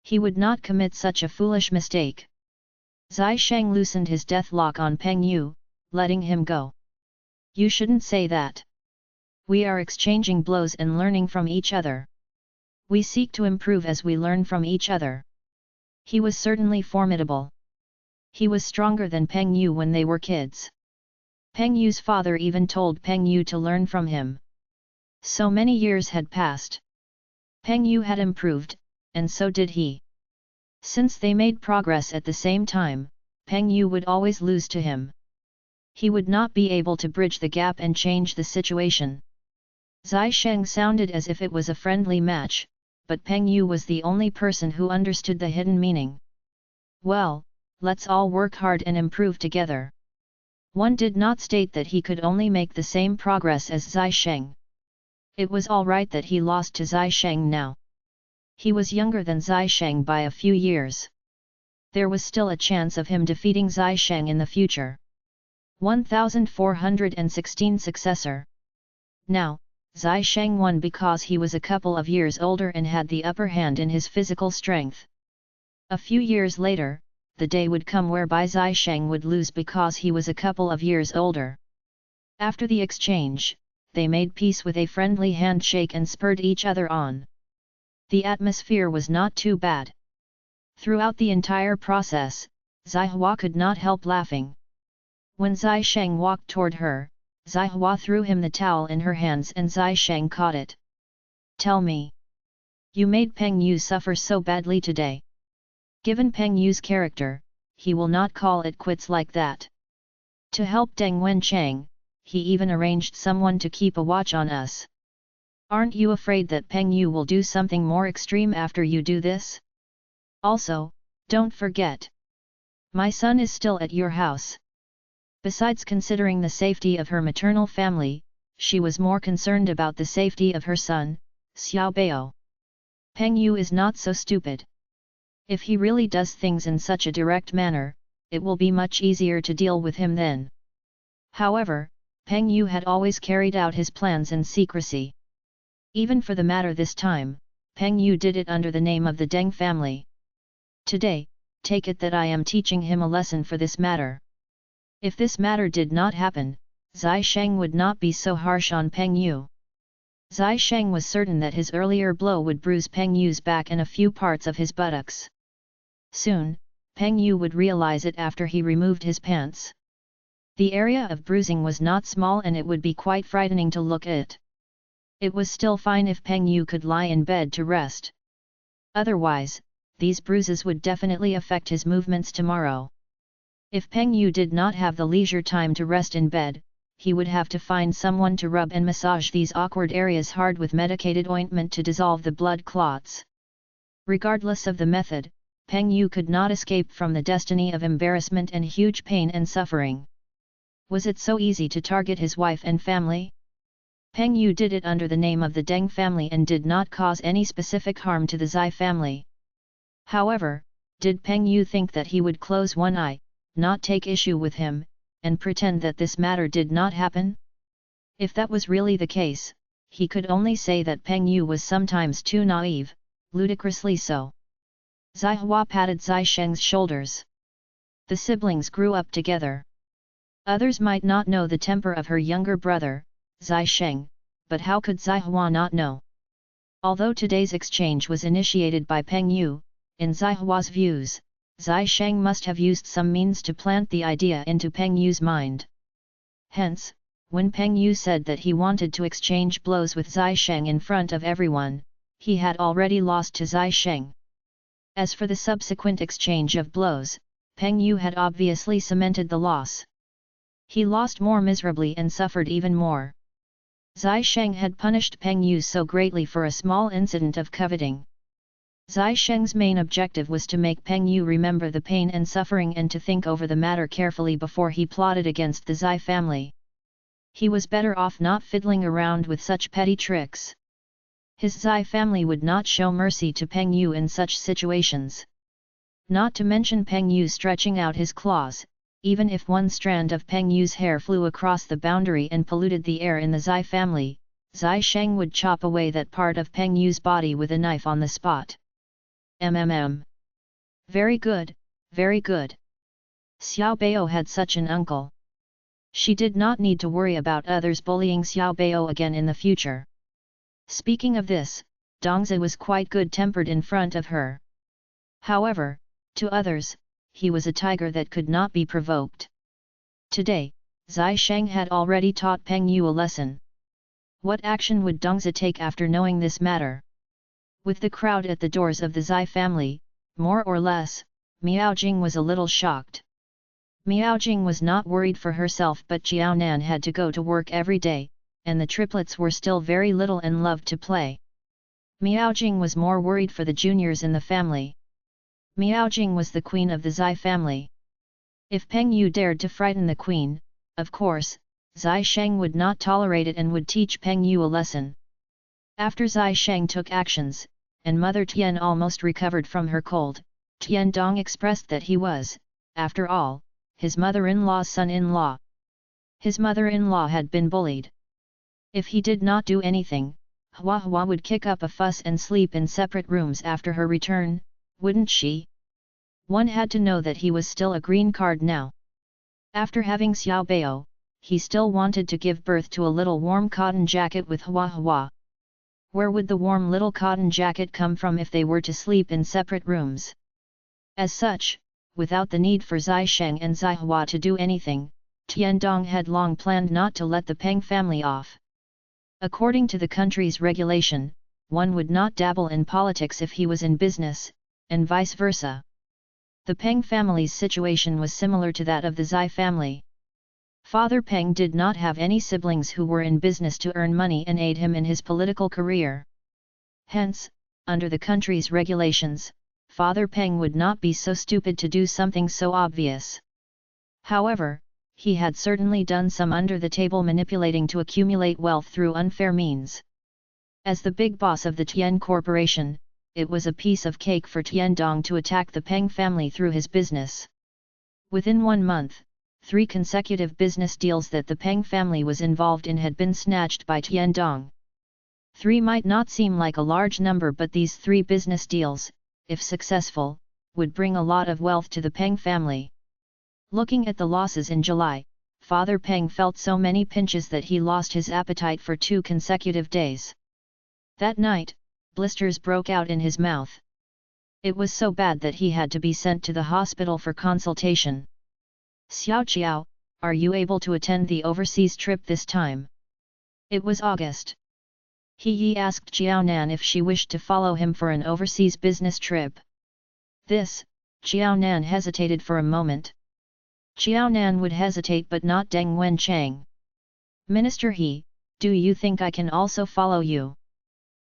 He would not commit such a foolish mistake. Zai Sheng loosened his deathlock on Peng Yu, letting him go. You shouldn't say that. We are exchanging blows and learning from each other. We seek to improve as we learn from each other. He was certainly formidable. He was stronger than Peng Yu when they were kids. Peng Yu's father even told Peng Yu to learn from him. So many years had passed. Peng Yu had improved, and so did he. Since they made progress at the same time, Peng Yu would always lose to him. He would not be able to bridge the gap and change the situation. Zai Sheng sounded as if it was a friendly match, but Peng Yu was the only person who understood the hidden meaning. Well, let's all work hard and improve together. One did not state that he could only make the same progress as Zai Sheng. It was all right that he lost to Zai Sheng now. He was younger than Zai Sheng by a few years. There was still a chance of him defeating Zai Sheng in the future. 1416 Successor. Now, Zai Sheng won because he was a couple of years older and had the upper hand in his physical strength. A few years later, the day would come whereby Zai Sheng would lose because he was a couple of years older. After the exchange, they made peace with a friendly handshake and spurred each other on. The atmosphere was not too bad. Throughout the entire process, Zai Hua could not help laughing. When Zai Sheng walked toward her, Zai Hua threw him the towel in her hands and Zai Sheng caught it. Tell me. You made Peng Yu suffer so badly today. Given Peng Yu's character, he will not call it quits like that. To help Deng Wenchang, he even arranged someone to keep a watch on us. Aren't you afraid that Peng Yu will do something more extreme after you do this? Also, don't forget. My son is still at your house. Besides considering the safety of her maternal family, she was more concerned about the safety of her son, Xiao Bao. Peng Yu is not so stupid. If he really does things in such a direct manner, it will be much easier to deal with him then. However, Peng Yu had always carried out his plans in secrecy. Even for the matter this time, Peng Yu did it under the name of the Deng family. Today, take it that I am teaching him a lesson for this matter. If this matter did not happen, Zai Sheng would not be so harsh on Peng Yu. Zai Sheng was certain that his earlier blow would bruise Peng Yu's back and a few parts of his buttocks. Soon, Peng Yu would realize it after he removed his pants. The area of bruising was not small and it would be quite frightening to look at. It was still fine if Peng Yu could lie in bed to rest. Otherwise, these bruises would definitely affect his movements tomorrow. If Peng Yu did not have the leisure time to rest in bed, he would have to find someone to rub and massage these awkward areas hard with medicated ointment to dissolve the blood clots. Regardless of the method, Peng Yu could not escape from the destiny of embarrassment and huge pain and suffering. Was it so easy to target his wife and family? Peng Yu did it under the name of the Deng family and did not cause any specific harm to the Zai family. However, did Peng Yu think that he would close one eye, not take issue with him, and pretend that this matter did not happen? If that was really the case, he could only say that Peng Yu was sometimes too naive, ludicrously so. Zai Hua patted Zai Sheng's shoulders. The siblings grew up together. Others might not know the temper of her younger brother, Zai Sheng, but how could Zai Hua not know? Although today's exchange was initiated by Peng Yu, in Zai Hua's views, Zai Sheng must have used some means to plant the idea into Peng Yu's mind. Hence, when Peng Yu said that he wanted to exchange blows with Zai Sheng in front of everyone, he had already lost to Zai Sheng. As for the subsequent exchange of blows, Peng Yu had obviously cemented the loss. He lost more miserably and suffered even more. Zai Sheng had punished Peng Yu so greatly for a small incident of coveting. Zai Sheng's main objective was to make Peng Yu remember the pain and suffering and to think over the matter carefully before he plotted against the Zai family. He was better off not fiddling around with such petty tricks. His Zai family would not show mercy to Peng Yu in such situations. Not to mention Peng Yu stretching out his claws, even if one strand of Peng Yu's hair flew across the boundary and polluted the air in the Zai family, Zai Sheng would chop away that part of Peng Yu's body with a knife on the spot. Very good, very good. Xiao Bao had such an uncle. She did not need to worry about others bullying Xiao Bao again in the future. Speaking of this, Dongzi was quite good-tempered in front of her. However, to others, he was a tiger that could not be provoked. Today, Zai Sheng had already taught Peng Yu a lesson. What action would Dongzi take after knowing this matter? With the crowd at the doors of the Zai family, more or less, Miaojing was a little shocked. Miaojing was not worried for herself, but Jiaonan had to go to work every day, and the triplets were still very little and loved to play. Miaojing was more worried for the juniors in the family. Miaojing was the queen of the Zai family. If Peng Yu dared to frighten the queen, of course, Zai Sheng would not tolerate it and would teach Peng Yu a lesson. After Zai Sheng took actions, and Mother Tian almost recovered from her cold, Tian Dong expressed that he was, after all, his mother-in-law's son-in-law. His mother-in-law had been bullied. If he did not do anything, Hua Hua would kick up a fuss and sleep in separate rooms after her return, wouldn't she? One had to know that he was still a green card now. After having Xiao Bao, he still wanted to give birth to a little warm cotton jacket with Hua Hua. Where would the warm little cotton jacket come from if they were to sleep in separate rooms? As such, without the need for Zai Sheng and Zai Hua to do anything, Tian Dong had long planned not to let the Peng family off. According to the country's regulation, one would not dabble in politics if he was in business, and vice versa. The Peng family's situation was similar to that of the Zai family. Father Peng did not have any siblings who were in business to earn money and aid him in his political career. Hence, under the country's regulations, Father Peng would not be so stupid to do something so obvious. However, he had certainly done some under-the-table manipulating to accumulate wealth through unfair means. As the big boss of the Tian Corporation, it was a piece of cake for Tian Dong to attack the Peng family through his business. Within 1 month, 3 consecutive business deals that the Peng family was involved in had been snatched by Tian Dong. 3 might not seem like a large number, but these 3 business deals, if successful, would bring a lot of wealth to the Peng family. Looking at the losses in July, Father Peng felt so many pinches that he lost his appetite for 2 consecutive days. That night, blisters broke out in his mouth. It was so bad that he had to be sent to the hospital for consultation. Xiao Qiao, are you able to attend the overseas trip this time? It was August. He Yi asked Jiao Nan if she wished to follow him for an overseas business trip. This, Jiao Nan hesitated for a moment. Jiao Nan would hesitate but not Deng Wenchang. Minister He, do you think I can also follow you?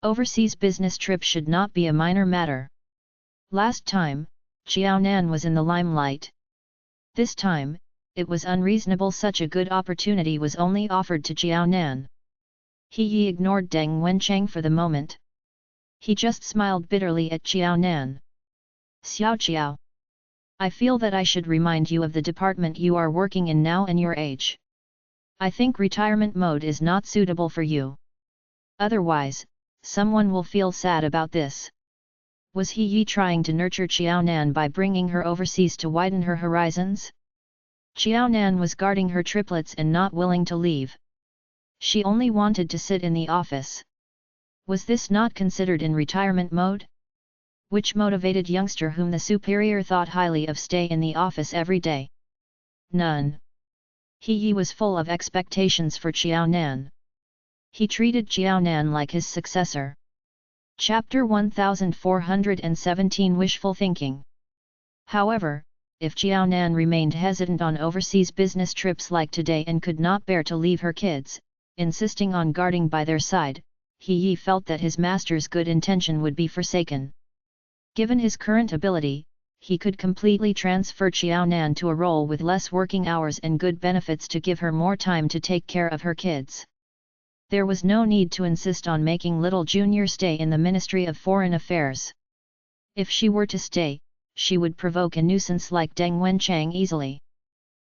Overseas business trip should not be a minor matter. Last time, Jiao Nan was in the limelight. This time, it was unreasonable such a good opportunity was only offered to Jiao Nan. He Yi ignored Deng Wenchang for the moment. He just smiled bitterly at Jiao Nan. Xiao Qiao. I feel that I should remind you of the department you are working in now and your age. I think retirement mode is not suitable for you. Otherwise, someone will feel sad about this. Was He Yi trying to nurture Jiao Nan by bringing her overseas to widen her horizons? Jiao Nan was guarding her triplets and not willing to leave. She only wanted to sit in the office. Was this not considered in retirement mode? Which motivated youngster whom the superior thought highly of stay in the office every day? None. He Yi was full of expectations for Jiao Nan. He treated Jiao Nan like his successor. Chapter 1417 Wishful Thinking. However, if Jiao Nan remained hesitant on overseas business trips like today and could not bear to leave her kids, insisting on guarding by their side, He Yi felt that his master's good intention would be forsaken. Given his current ability, he could completely transfer Jiao Nan to a role with less working hours and good benefits to give her more time to take care of her kids. There was no need to insist on making little Junior stay in the Ministry of Foreign Affairs. If she were to stay, she would provoke a nuisance like Deng Wenchang easily.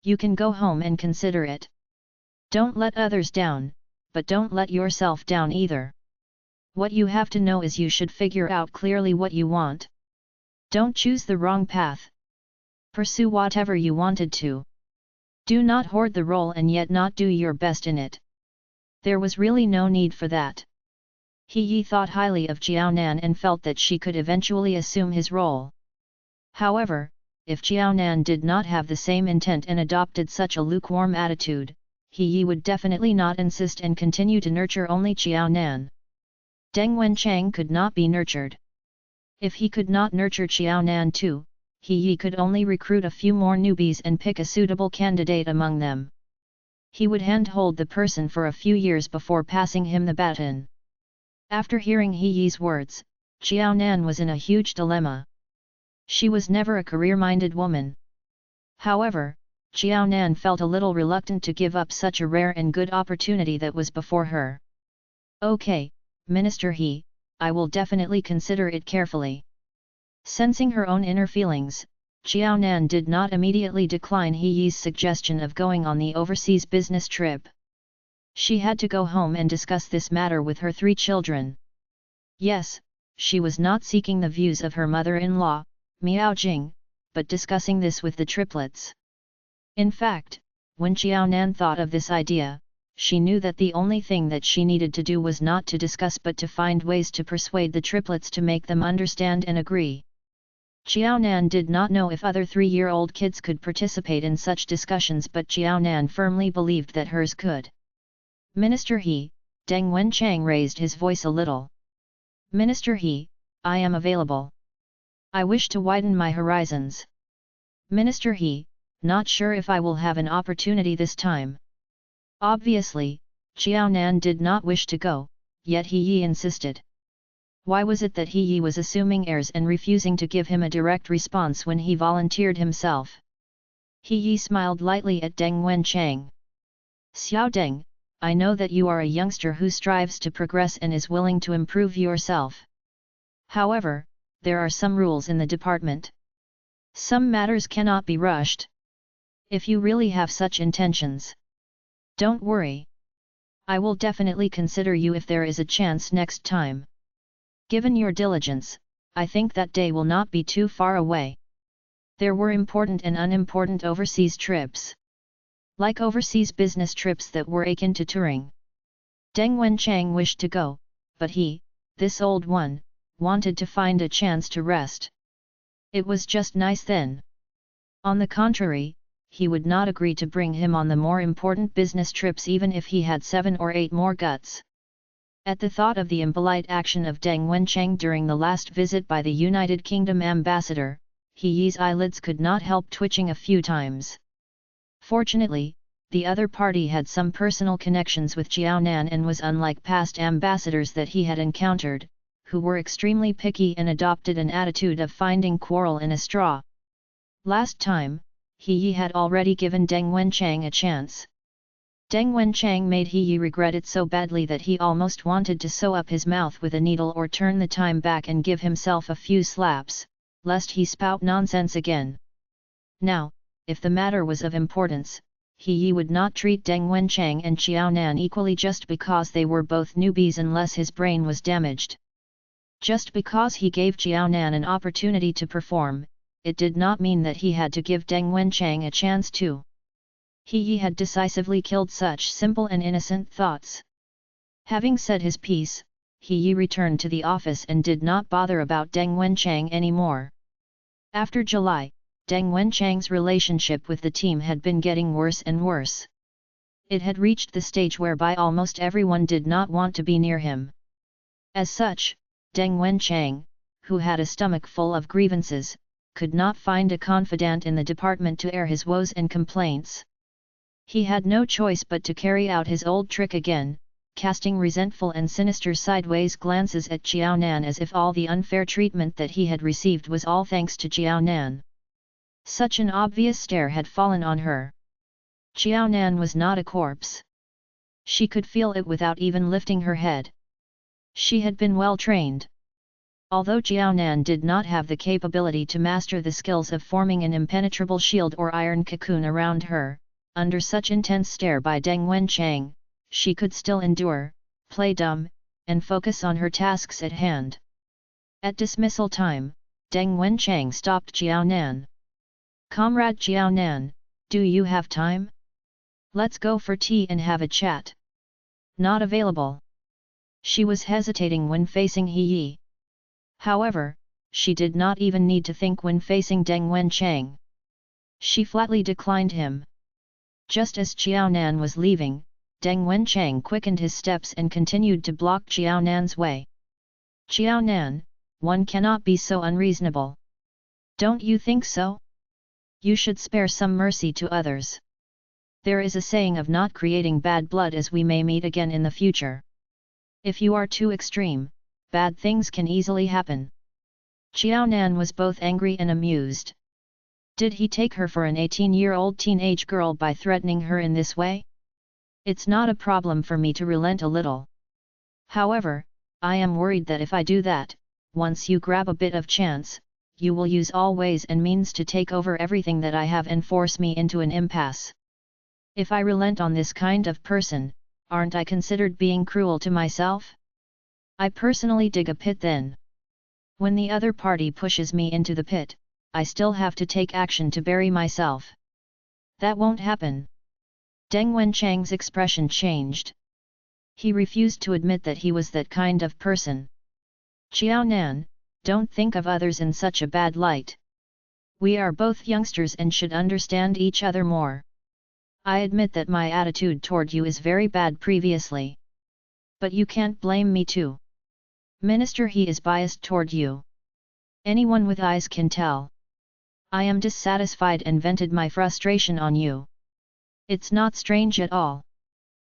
You can go home and consider it. Don't let others down, but don't let yourself down either. What you have to know is you should figure out clearly what you want. Don't choose the wrong path. Pursue whatever you wanted to. Do not hoard the role and yet not do your best in it. There was really no need for that. He Yi thought highly of Jiao Nan and felt that she could eventually assume his role. However, if Jiao Nan did not have the same intent and adopted such a lukewarm attitude, He Yi would definitely not insist and continue to nurture only Jiao Nan. Deng Wenchang could not be nurtured. If he could not nurture Jiao Nan too, He Yi could only recruit a few more newbies and pick a suitable candidate among them. He would handhold the person for a few years before passing him the baton. After hearing He Yi's words, Jiao Nan was in a huge dilemma. She was never a career-minded woman. However, Jiao Nan felt a little reluctant to give up such a rare and good opportunity that was before her. Okay, Minister He, I will definitely consider it carefully. Sensing her own inner feelings, Jiao Nan did not immediately decline He Yi's suggestion of going on the overseas business trip. She had to go home and discuss this matter with her 3 children. Yes, she was not seeking the views of her mother-in-law, Miao Jing, but discussing this with the triplets. In fact, when Jiao Nan thought of this idea, she knew that the only thing that she needed to do was not to discuss but to find ways to persuade the triplets to make them understand and agree. Jiao Nan did not know if other 3-year-old kids could participate in such discussions, but Jiao Nan firmly believed that hers could. Minister He, Deng Wenchang raised his voice a little. Minister He, I am available. I wish to widen my horizons. Minister He, not sure if I will have an opportunity this time. Obviously, Jiao Nan did not wish to go, yet He Yi insisted. Why was it that He Yi was assuming airs and refusing to give him a direct response when he volunteered himself? He Yi smiled lightly at Deng Wenchang. Xiao Deng, I know that you are a youngster who strives to progress and is willing to improve yourself. However, there are some rules in the department. Some matters cannot be rushed. If you really have such intentions, don't worry. I will definitely consider you if there is a chance next time. Given your diligence, I think that day will not be too far away. There were important and unimportant overseas trips. Like overseas business trips that were akin to touring. Deng Wenchang wished to go, but he, this old one, wanted to find a chance to rest. It was just nice then. On the contrary, he would not agree to bring him on the more important business trips even if he had 7 or 8 more guts. At the thought of the impolite action of Deng Wenchang during the last visit by the United Kingdom ambassador, He Yi's eyelids could not help twitching a few times. Fortunately, the other party had some personal connections with Jiaonan and was unlike past ambassadors that he had encountered, who were extremely picky and adopted an attitude of finding quarrel in a straw. Last time, He Yi had already given Deng Wenchang a chance. Deng Wenchang made He Yi regret it so badly that he almost wanted to sew up his mouth with a needle or turn the time back and give himself a few slaps, lest he spout nonsense again. Now, if the matter was of importance, He Yi would not treat Deng Wenchang and Qiaonan equally just because they were both newbies unless his brain was damaged. Just because he gave Qiaonan an opportunity to perform, it did not mean that he had to give Deng Wenchang a chance too. He Yi had decisively killed such simple and innocent thoughts. Having said his piece, He Yi returned to the office and did not bother about Deng Wenchang anymore. After July, Deng Wenchang's relationship with the team had been getting worse and worse. It had reached the stage whereby almost everyone did not want to be near him. As such, Deng Wenchang, who had a stomach full of grievances, could not find a confidant in the department to air his woes and complaints. He had no choice but to carry out his old trick again, casting resentful and sinister sideways glances at Qiaonan as if all the unfair treatment that he had received was all thanks to Qiaonan. Such an obvious stare had fallen on her. Qiaonan was not a corpse. She could feel it without even lifting her head. She had been well trained. Although Qiaonan did not have the capability to master the skills of forming an impenetrable shield or iron cocoon around her, under such intense stare by Deng Wenchang, she could still endure, play dumb, and focus on her tasks at hand. At dismissal time, Deng Wenchang stopped Qiaonan. "Comrade Qiaonan, do you have time? Let's go for tea and have a chat." "Not available." She was hesitating when facing He Yi. However, she did not even need to think when facing Deng Wenchang. She flatly declined him. Just as Qiaonan was leaving, Deng Wenchang quickened his steps and continued to block Qiaonan's way. "Qiaonan, one cannot be so unreasonable. Don't you think so? You should spare some mercy to others. There is a saying of not creating bad blood as we may meet again in the future. If you are too extreme, bad things can easily happen." Qiaonan was both angry and amused. Did he take her for an 18-year-old teenage girl by threatening her in this way? It's not a problem for me to relent a little. However, I am worried that if I do that, once you grab a bit of chance, you will use all ways and means to take over everything that I have and force me into an impasse. If I relent on this kind of person, aren't I considered being cruel to myself? I personally dig a pit then. When the other party pushes me into the pit, I still have to take action to bury myself. That won't happen." Deng Wenchang's expression changed. He refused to admit that he was that kind of person. "Qiaonan, don't think of others in such a bad light. We are both youngsters and should understand each other more. I admit that my attitude toward you is very bad previously. But you can't blame me too. Minister He is biased toward you. Anyone with eyes can tell. I am dissatisfied and vented my frustration on you. It's not strange at all."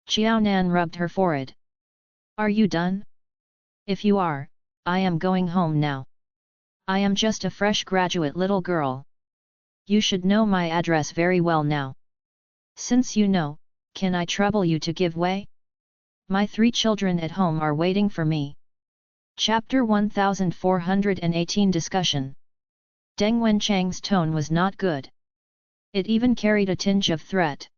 Qiaonan rubbed her forehead. "Are you done? If you are, I am going home now. I am just a fresh graduate little girl. You should know my address very well now. Since you know, can I trouble you to give way? My 3 children at home are waiting for me." Chapter 1418 Discussion. Deng Wenchang's tone was not good. It even carried a tinge of threat.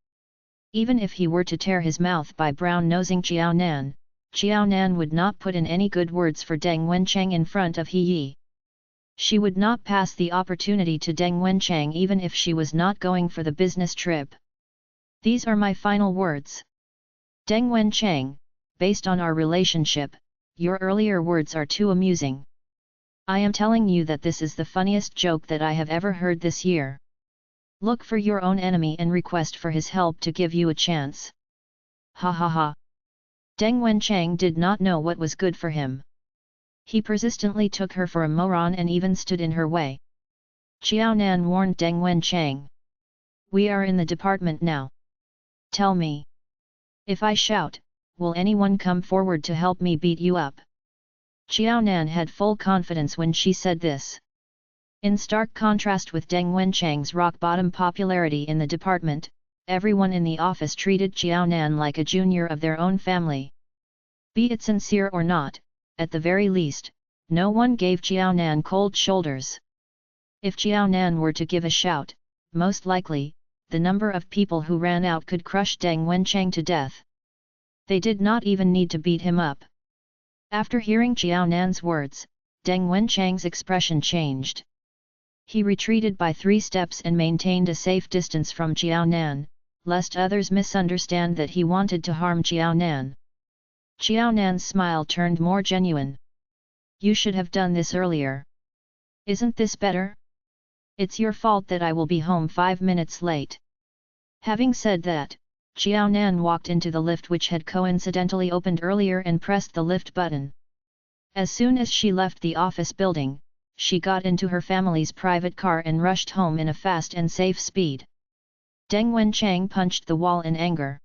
Even if he were to tear his mouth by brown-nosing Qiaonan, Qiaonan would not put in any good words for Deng Wenchang in front of He Yi. She would not pass the opportunity to Deng Wenchang even if she was not going for the business trip. "These are my final words. Deng Wenchang, based on our relationship, your earlier words are too amusing. I am telling you that this is the funniest joke that I have ever heard this year. Look for your own enemy and request for his help to give you a chance. Ha ha ha. Deng Wenchang did not know what was good for him. He persistently took her for a moron and even stood in her way. Xiao Nan warned Deng Wenchang. We are in the department now. Tell me. If I shout, will anyone come forward to help me beat you up? Xiao Nan had full confidence when she said this. In stark contrast with Deng Wenchang's rock-bottom popularity in the department, everyone in the office treated Xiao Nan like a junior of their own family. Be it sincere or not, at the very least, no one gave Xiao Nan cold shoulders. If Xiao Nan were to give a shout, most likely, the number of people who ran out could crush Deng Wenchang to death. They did not even need to beat him up. After hearing Xiao Nan's words, Deng Wenchang's expression changed. He retreated by 3 steps and maintained a safe distance from Xiao Nan, lest others misunderstand that he wanted to harm Xiao Nan. Xiao Nan's smile turned more genuine. You should have done this earlier. Isn't this better? It's your fault that I will be home 5 minutes late. Having said that, Xiao Nan walked into the lift which had coincidentally opened earlier and pressed the lift button. As soon as she left the office building, she got into her family's private car and rushed home in a fast and safe speed. Deng Wenchang punched the wall in anger.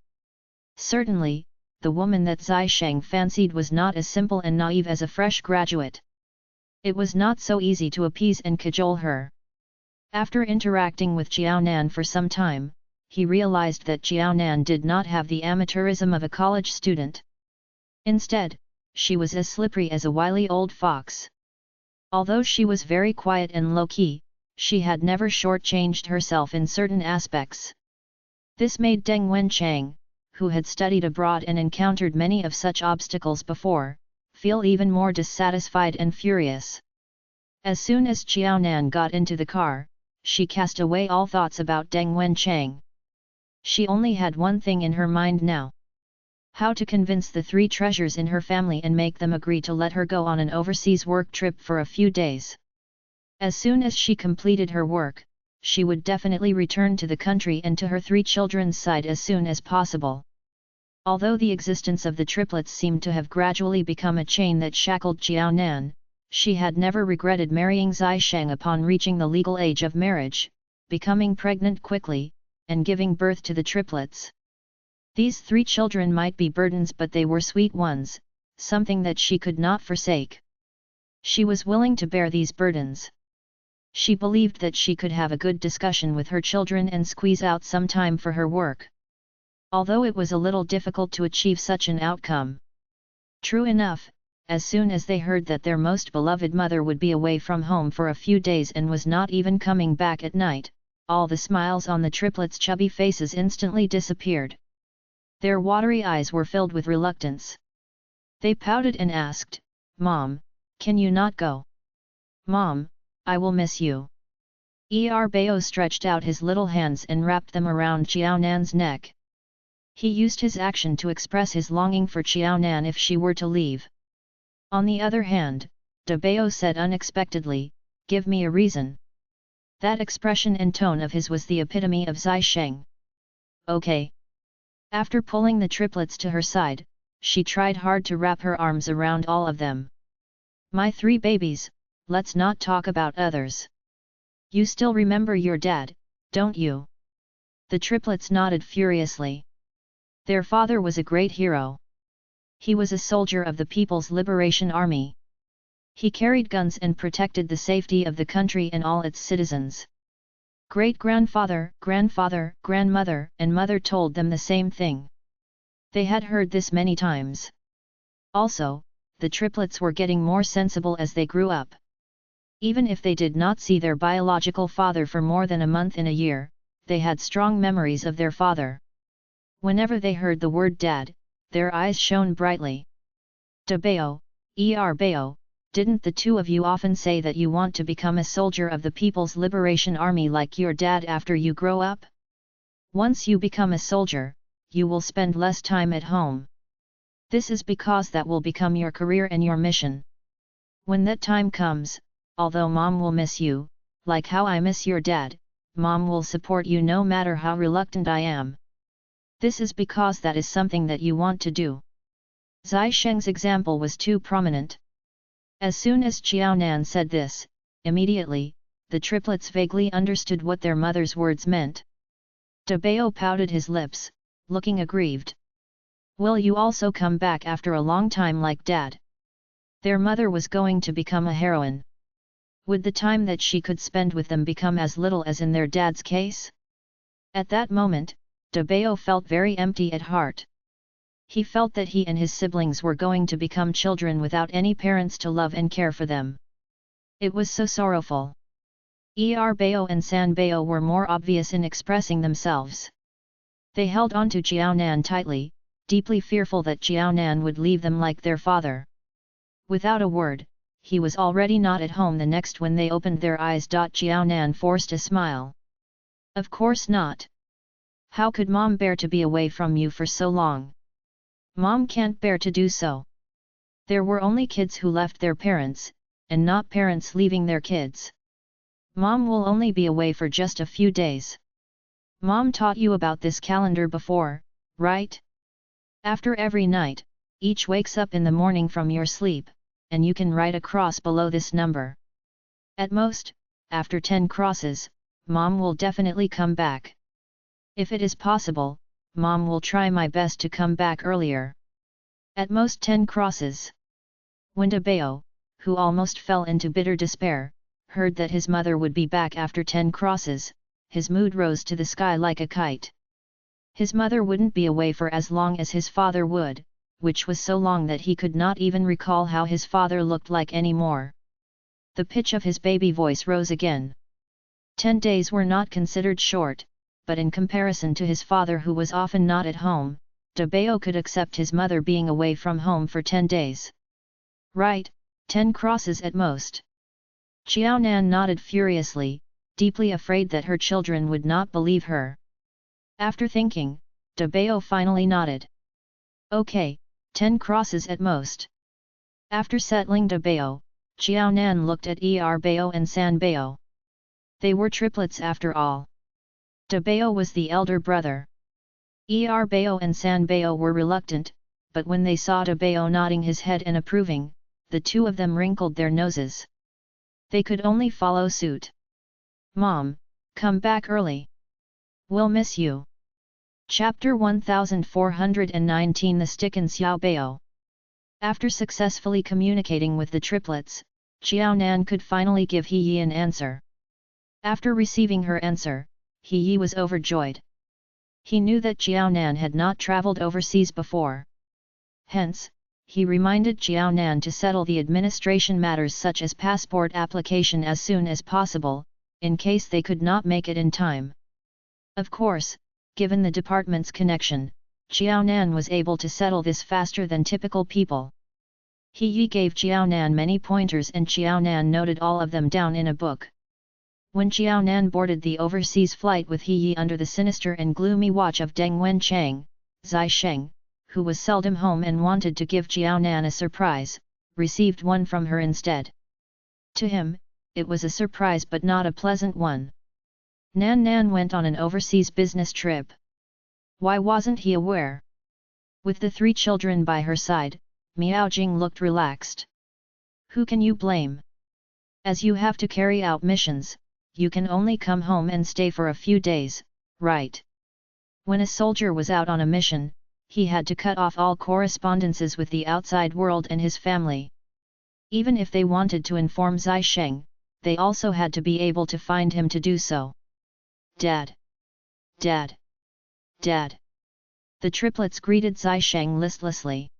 Certainly, the woman that Zai Sheng fancied was not as simple and naive as a fresh graduate. It was not so easy to appease and cajole her. After interacting with Xiao Nan for some time, he realized that Xiao Nan did not have the amateurism of a college student. Instead, she was as slippery as a wily old fox. Although she was very quiet and low-key, she had never shortchanged herself in certain aspects. This made Deng Wenchang, who had studied abroad and encountered many of such obstacles before, feel even more dissatisfied and furious. As soon as Xiao Nan got into the car, she cast away all thoughts about Deng Wenchang. She only had one thing in her mind now. How to convince the 3 treasures in her family and make them agree to let her go on an overseas work trip for a few days. As soon as she completed her work, she would definitely return to the country and to her 3 children's side as soon as possible. Although the existence of the triplets seemed to have gradually become a chain that shackled Xiao Nan, she had never regretted marrying Zai Sheng upon reaching the legal age of marriage, becoming pregnant quickly, and giving birth to the triplets. These 3 children might be burdens, but they were sweet ones, something that she could not forsake. She was willing to bear these burdens. She believed that she could have a good discussion with her children and squeeze out some time for her work. Although it was a little difficult to achieve such an outcome. True enough, as soon as they heard that their most beloved mother would be away from home for a few days and was not even coming back at night, all the smiles on the triplets' chubby faces instantly disappeared. Their watery eyes were filled with reluctance. They pouted and asked, "Mom, can you not go? Mom, I will miss you." Bao stretched out his little hands and wrapped them around Xiao Nan's neck. He used his action to express his longing for Xiao Nan if she were to leave. On the other hand, Bao said unexpectedly, "Give me a reason." That expression and tone of his was the epitome of Zai Sheng. "Okay." After pulling the triplets to her side, she tried hard to wrap her arms around all of them. "My 3 babies, let's not talk about others. You still remember your dad, don't you?" The triplets nodded furiously. Their father was a great hero. He was a soldier of the People's Liberation Army. He carried guns and protected the safety of the country and all its citizens. Great-grandfather, grandfather, grandmother, and mother told them the same thing. They had heard this many times. Also, the triplets were getting more sensible as they grew up. Even if they did not see their biological father for more than a month in a year, they had strong memories of their father. Whenever they heard the word dad, their eyes shone brightly. "Bao, Bao, didn't the 2 of you often say that you want to become a soldier of the People's Liberation Army like your dad after you grow up? Once you become a soldier, you will spend less time at home. This is because that will become your career and your mission. When that time comes, although mom will miss you, like how I miss your dad, mom will support you no matter how reluctant I am. This is because that is something that you want to do. Zai Sheng's example was too prominent. As soon as Qiaonan said this, immediately, the triplets vaguely understood what their mother's words meant. De Bao pouted his lips, looking aggrieved. Will you also come back after a long time like Dad? Their mother was going to become a heroine. Would the time that she could spend with them become as little as in their dad's case? At that moment, De Bao felt very empty at heart. He felt that he and his siblings were going to become children without any parents to love and care for them. It was so sorrowful. Bao and San Bao were more obvious in expressing themselves. They held on to Qiaonan tightly, deeply fearful that Qiaonan would leave them like their father. Without a word, he was already not at home the next when they opened their eyes. Qiaonan forced a smile. Of course not. How could mom bear to be away from you for so long? Mom can't bear to do so. There were only kids who left their parents, and not parents leaving their kids. Mom will only be away for just a few days. Mom taught you about this calendar before, right? After every night, each wakes up in the morning from your sleep, and you can write a cross below this number. At most, after 10 crosses, Mom will definitely come back. If it is possible, Mom will try my best to come back earlier. At most 10 crosses. When De Bao, who almost fell into bitter despair, heard that his mother would be back after 10 crosses, his mood rose to the sky like a kite. His mother wouldn't be away for as long as his father would, which was so long that he could not even recall how his father looked like anymore. The pitch of his baby voice rose again. 10 days were not considered short, but in comparison to his father who was often not at home, De Bao could accept his mother being away from home for 10 days. Right, 10 crosses at most. Qiaonan nodded furiously, deeply afraid that her children would not believe her. After thinking, De Bao finally nodded. Okay, 10 crosses at most. After settling De Bao, Qiaonan looked at Bao and San Bao. They were triplets after all. De Bao was the elder brother. Bao and San Bao were reluctant, but when they saw De Bao nodding his head and approving, the two of them wrinkled their noses. They could only follow suit. Mom, come back early. We'll miss you. Chapter 1419 The Stick and Xiao Bao. After successfully communicating with the triplets, Qiaonan could finally give He Yi an answer. After receiving her answer, He Yi was overjoyed. He knew that Qiaonan had not traveled overseas before. Hence, he reminded Qiaonan to settle the administration matters such as passport application as soon as possible, in case they could not make it in time. Of course, given the department's connection, Qiaonan was able to settle this faster than typical people. He Yi gave Qiaonan many pointers and Qiaonan noted all of them down in a book. When Qiaonan boarded the overseas flight with He Yi under the sinister and gloomy watch of Deng Wenchang, Zai Sheng, who was seldom home and wanted to give Qiaonan a surprise, received one from her instead. To him, it was a surprise but not a pleasant one. Nan went on an overseas business trip. Why wasn't he aware? With the 3 children by her side, Miaojing looked relaxed. Who can you blame? As you have to carry out missions, you can only come home and stay for a few days, right? When a soldier was out on a mission, he had to cut off all correspondences with the outside world and his family. Even if they wanted to inform Zai Sheng, they also had to be able to find him to do so. Dad! Dad! Dad! The triplets greeted Zai Sheng listlessly.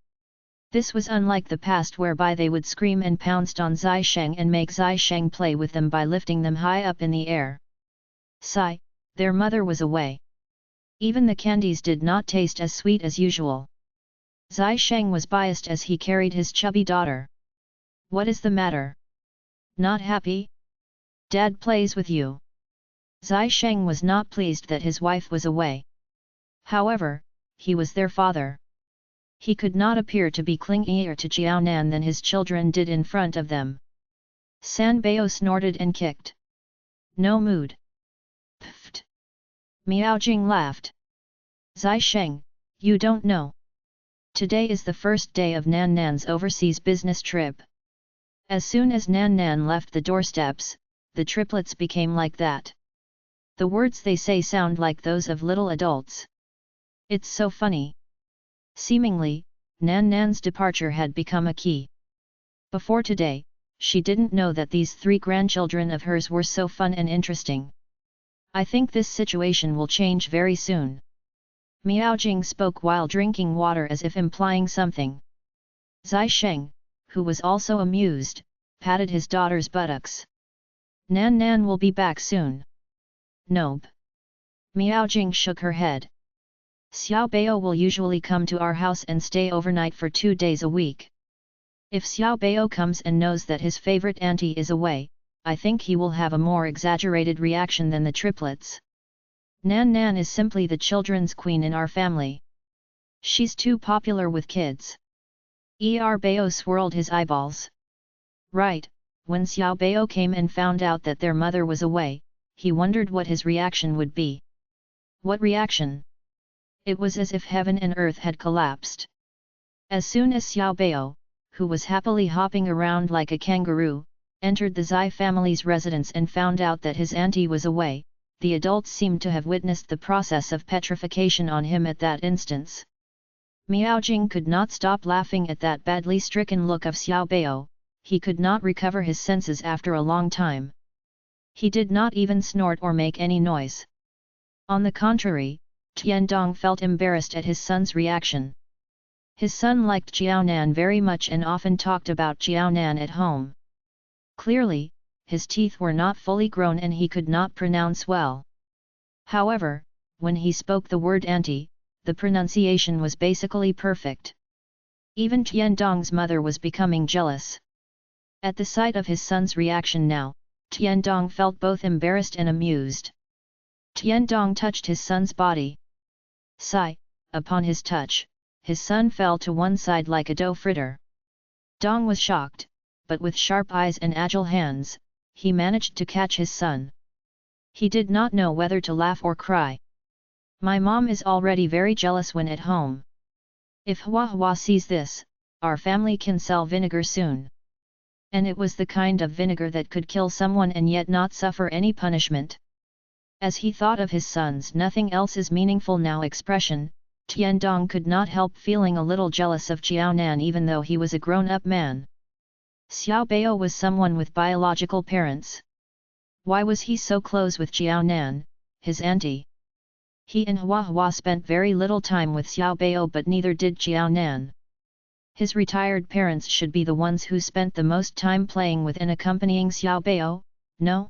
This was unlike the past whereby they would scream and pounced on Zai Sheng and make Zai Sheng play with them by lifting them high up in the air. Sigh, their mother was away. Even the candies did not taste as sweet as usual. Zai Sheng was biased as he carried his chubby daughter. What is the matter? Not happy? Dad plays with you. Zai Sheng was not pleased that his wife was away. However, he was their father. He could not appear to be clingier to Qiaonan than his children did in front of them. San Bao snorted and kicked. No mood. Pfft. Miao Jing laughed. Zai Sheng, you don't know. Today is the first day of Nan Nan's overseas business trip. As soon as Nan Nan left the doorsteps, the triplets became like that. The words they say sound like those of little adults. It's so funny. Seemingly, Nan Nan's departure had become a key. Before today, she didn't know that these 3 grandchildren of hers were so fun and interesting. I think this situation will change very soon. Miao Jing spoke while drinking water as if implying something. Zai Sheng, who was also amused, patted his daughter's buttocks. Nan Nan will be back soon. Nope. Miao Jing shook her head. Xiao Bao will usually come to our house and stay overnight for 2 days a week. If Xiao Bao comes and knows that his favorite auntie is away, I think he will have a more exaggerated reaction than the triplets. Nan Nan is simply the children's queen in our family. She's too popular with kids. Bao swirled his eyeballs. Right, when Xiao Bao came and found out that their mother was away, he wondered what his reaction would be. What reaction? It was as if heaven and earth had collapsed. As soon as Xiao Bao, who was happily hopping around like a kangaroo, entered the Zai family's residence and found out that his auntie was away, the adults seemed to have witnessed the process of petrification on him at that instance. Miao Jing could not stop laughing at that badly stricken look of Xiao Bao. He could not recover his senses after a long time. He did not even snort or make any noise. On the contrary, Tiandong felt embarrassed at his son's reaction. His son liked Jiaonan very much and often talked about Jiaonan at home. Clearly, his teeth were not fully grown and he could not pronounce well. However, when he spoke the word auntie, the pronunciation was basically perfect. Even Tiandong's mother was becoming jealous. At the sight of his son's reaction now, Tiandong felt both embarrassed and amused. Tiandong touched his son's body. Sigh, upon his touch, his son fell to one side like a dough fritter. Dong was shocked, but with sharp eyes and agile hands, he managed to catch his son. He did not know whether to laugh or cry. My mom is already very jealous when at home. If Hua Hua sees this, our family can sell vinegar soon. And it was the kind of vinegar that could kill someone and yet not suffer any punishment. As he thought of his son's nothing else is meaningful now expression, Tiandong could not help feeling a little jealous of Jiaonan even though he was a grown-up man. Xiao Bao was someone with biological parents. Why was he so close with Jiaonan, his auntie? He and Hua Hua spent very little time with Xiao Bao but neither did Jiaonan. His retired parents should be the ones who spent the most time playing with and accompanying Xiao Bao, no?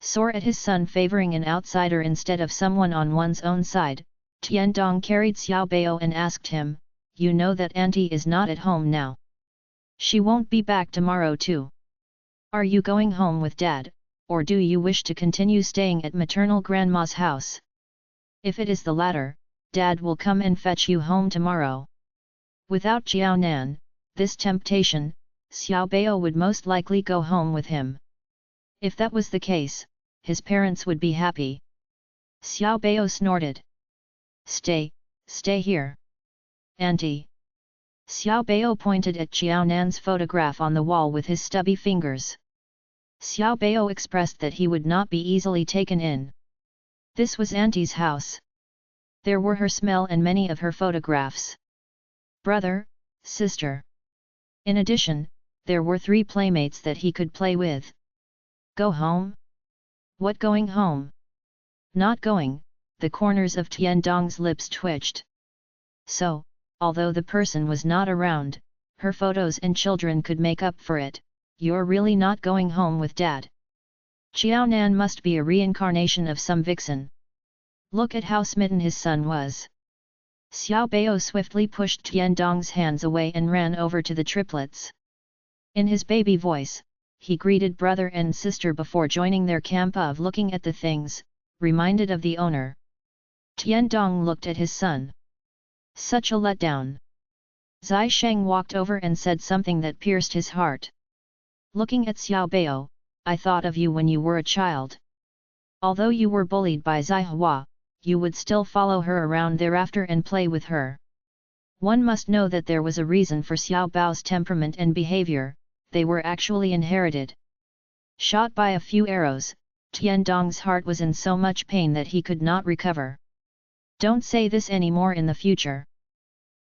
Sore at his son favoring an outsider instead of someone on one's own side, Tiandong carried Xiao Bao and asked him, you know that auntie is not at home now. She won't be back tomorrow too. Are you going home with dad, or do you wish to continue staying at maternal grandma's house? If it is the latter, dad will come and fetch you home tomorrow. Without Jiaonan, this temptation, Xiao Bao would most likely go home with him. If that was the case, his parents would be happy. Xiao Bao snorted. Stay here. Auntie. Xiao Bao pointed at Jiaonan's photograph on the wall with his stubby fingers. Xiao Bao expressed that he would not be easily taken in. This was Auntie's house. There were her smell and many of her photographs. Brother, sister. In addition, there were 3 playmates that he could play with. Go home? What going home? Not going, the corners of Tiandong's lips twitched. So, although the person was not around, her photos and children could make up for it, you're really not going home with dad. Jiaonan must be a reincarnation of some vixen. Look at how smitten his son was. Xiao Bao swiftly pushed Tiandong's hands away and ran over to the triplets. In his baby voice, he greeted brother and sister before joining their camp of looking at the things, reminded of the owner. Tiandong looked at his son. Such a letdown. Zai Sheng walked over and said something that pierced his heart. Looking at Xiao Bao, I thought of you when you were a child. Although you were bullied by Zihua, you would still follow her around thereafter and play with her. One must know that there was a reason for Xiao Bao's temperament and behavior, they were actually inherited. Shot by a few arrows, Tiandong's heart was in so much pain that he could not recover. Don't say this anymore in the future.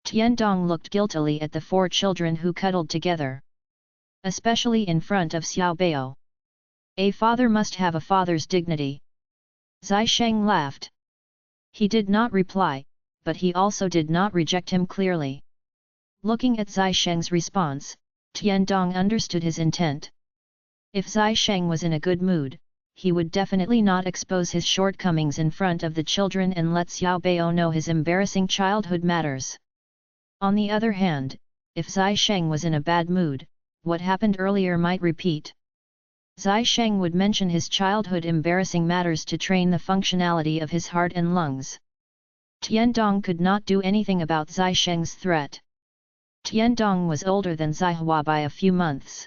Tiandong looked guiltily at the 4 children who cuddled together. Especially in front of Xiao Bao. A father must have a father's dignity. Zai Sheng laughed. He did not reply, but he also did not reject him clearly. Looking at Zai Sheng's response, Tiandong understood his intent. If Zai Sheng was in a good mood, he would definitely not expose his shortcomings in front of the children and let Xiao Bao know his embarrassing childhood matters. On the other hand, if Zai Sheng was in a bad mood, what happened earlier might repeat. Zai Sheng would mention his childhood embarrassing matters to train the functionality of his heart and lungs. Tiandong could not do anything about Zai Sheng's threat. Tiandong was older than Zihua by a few months.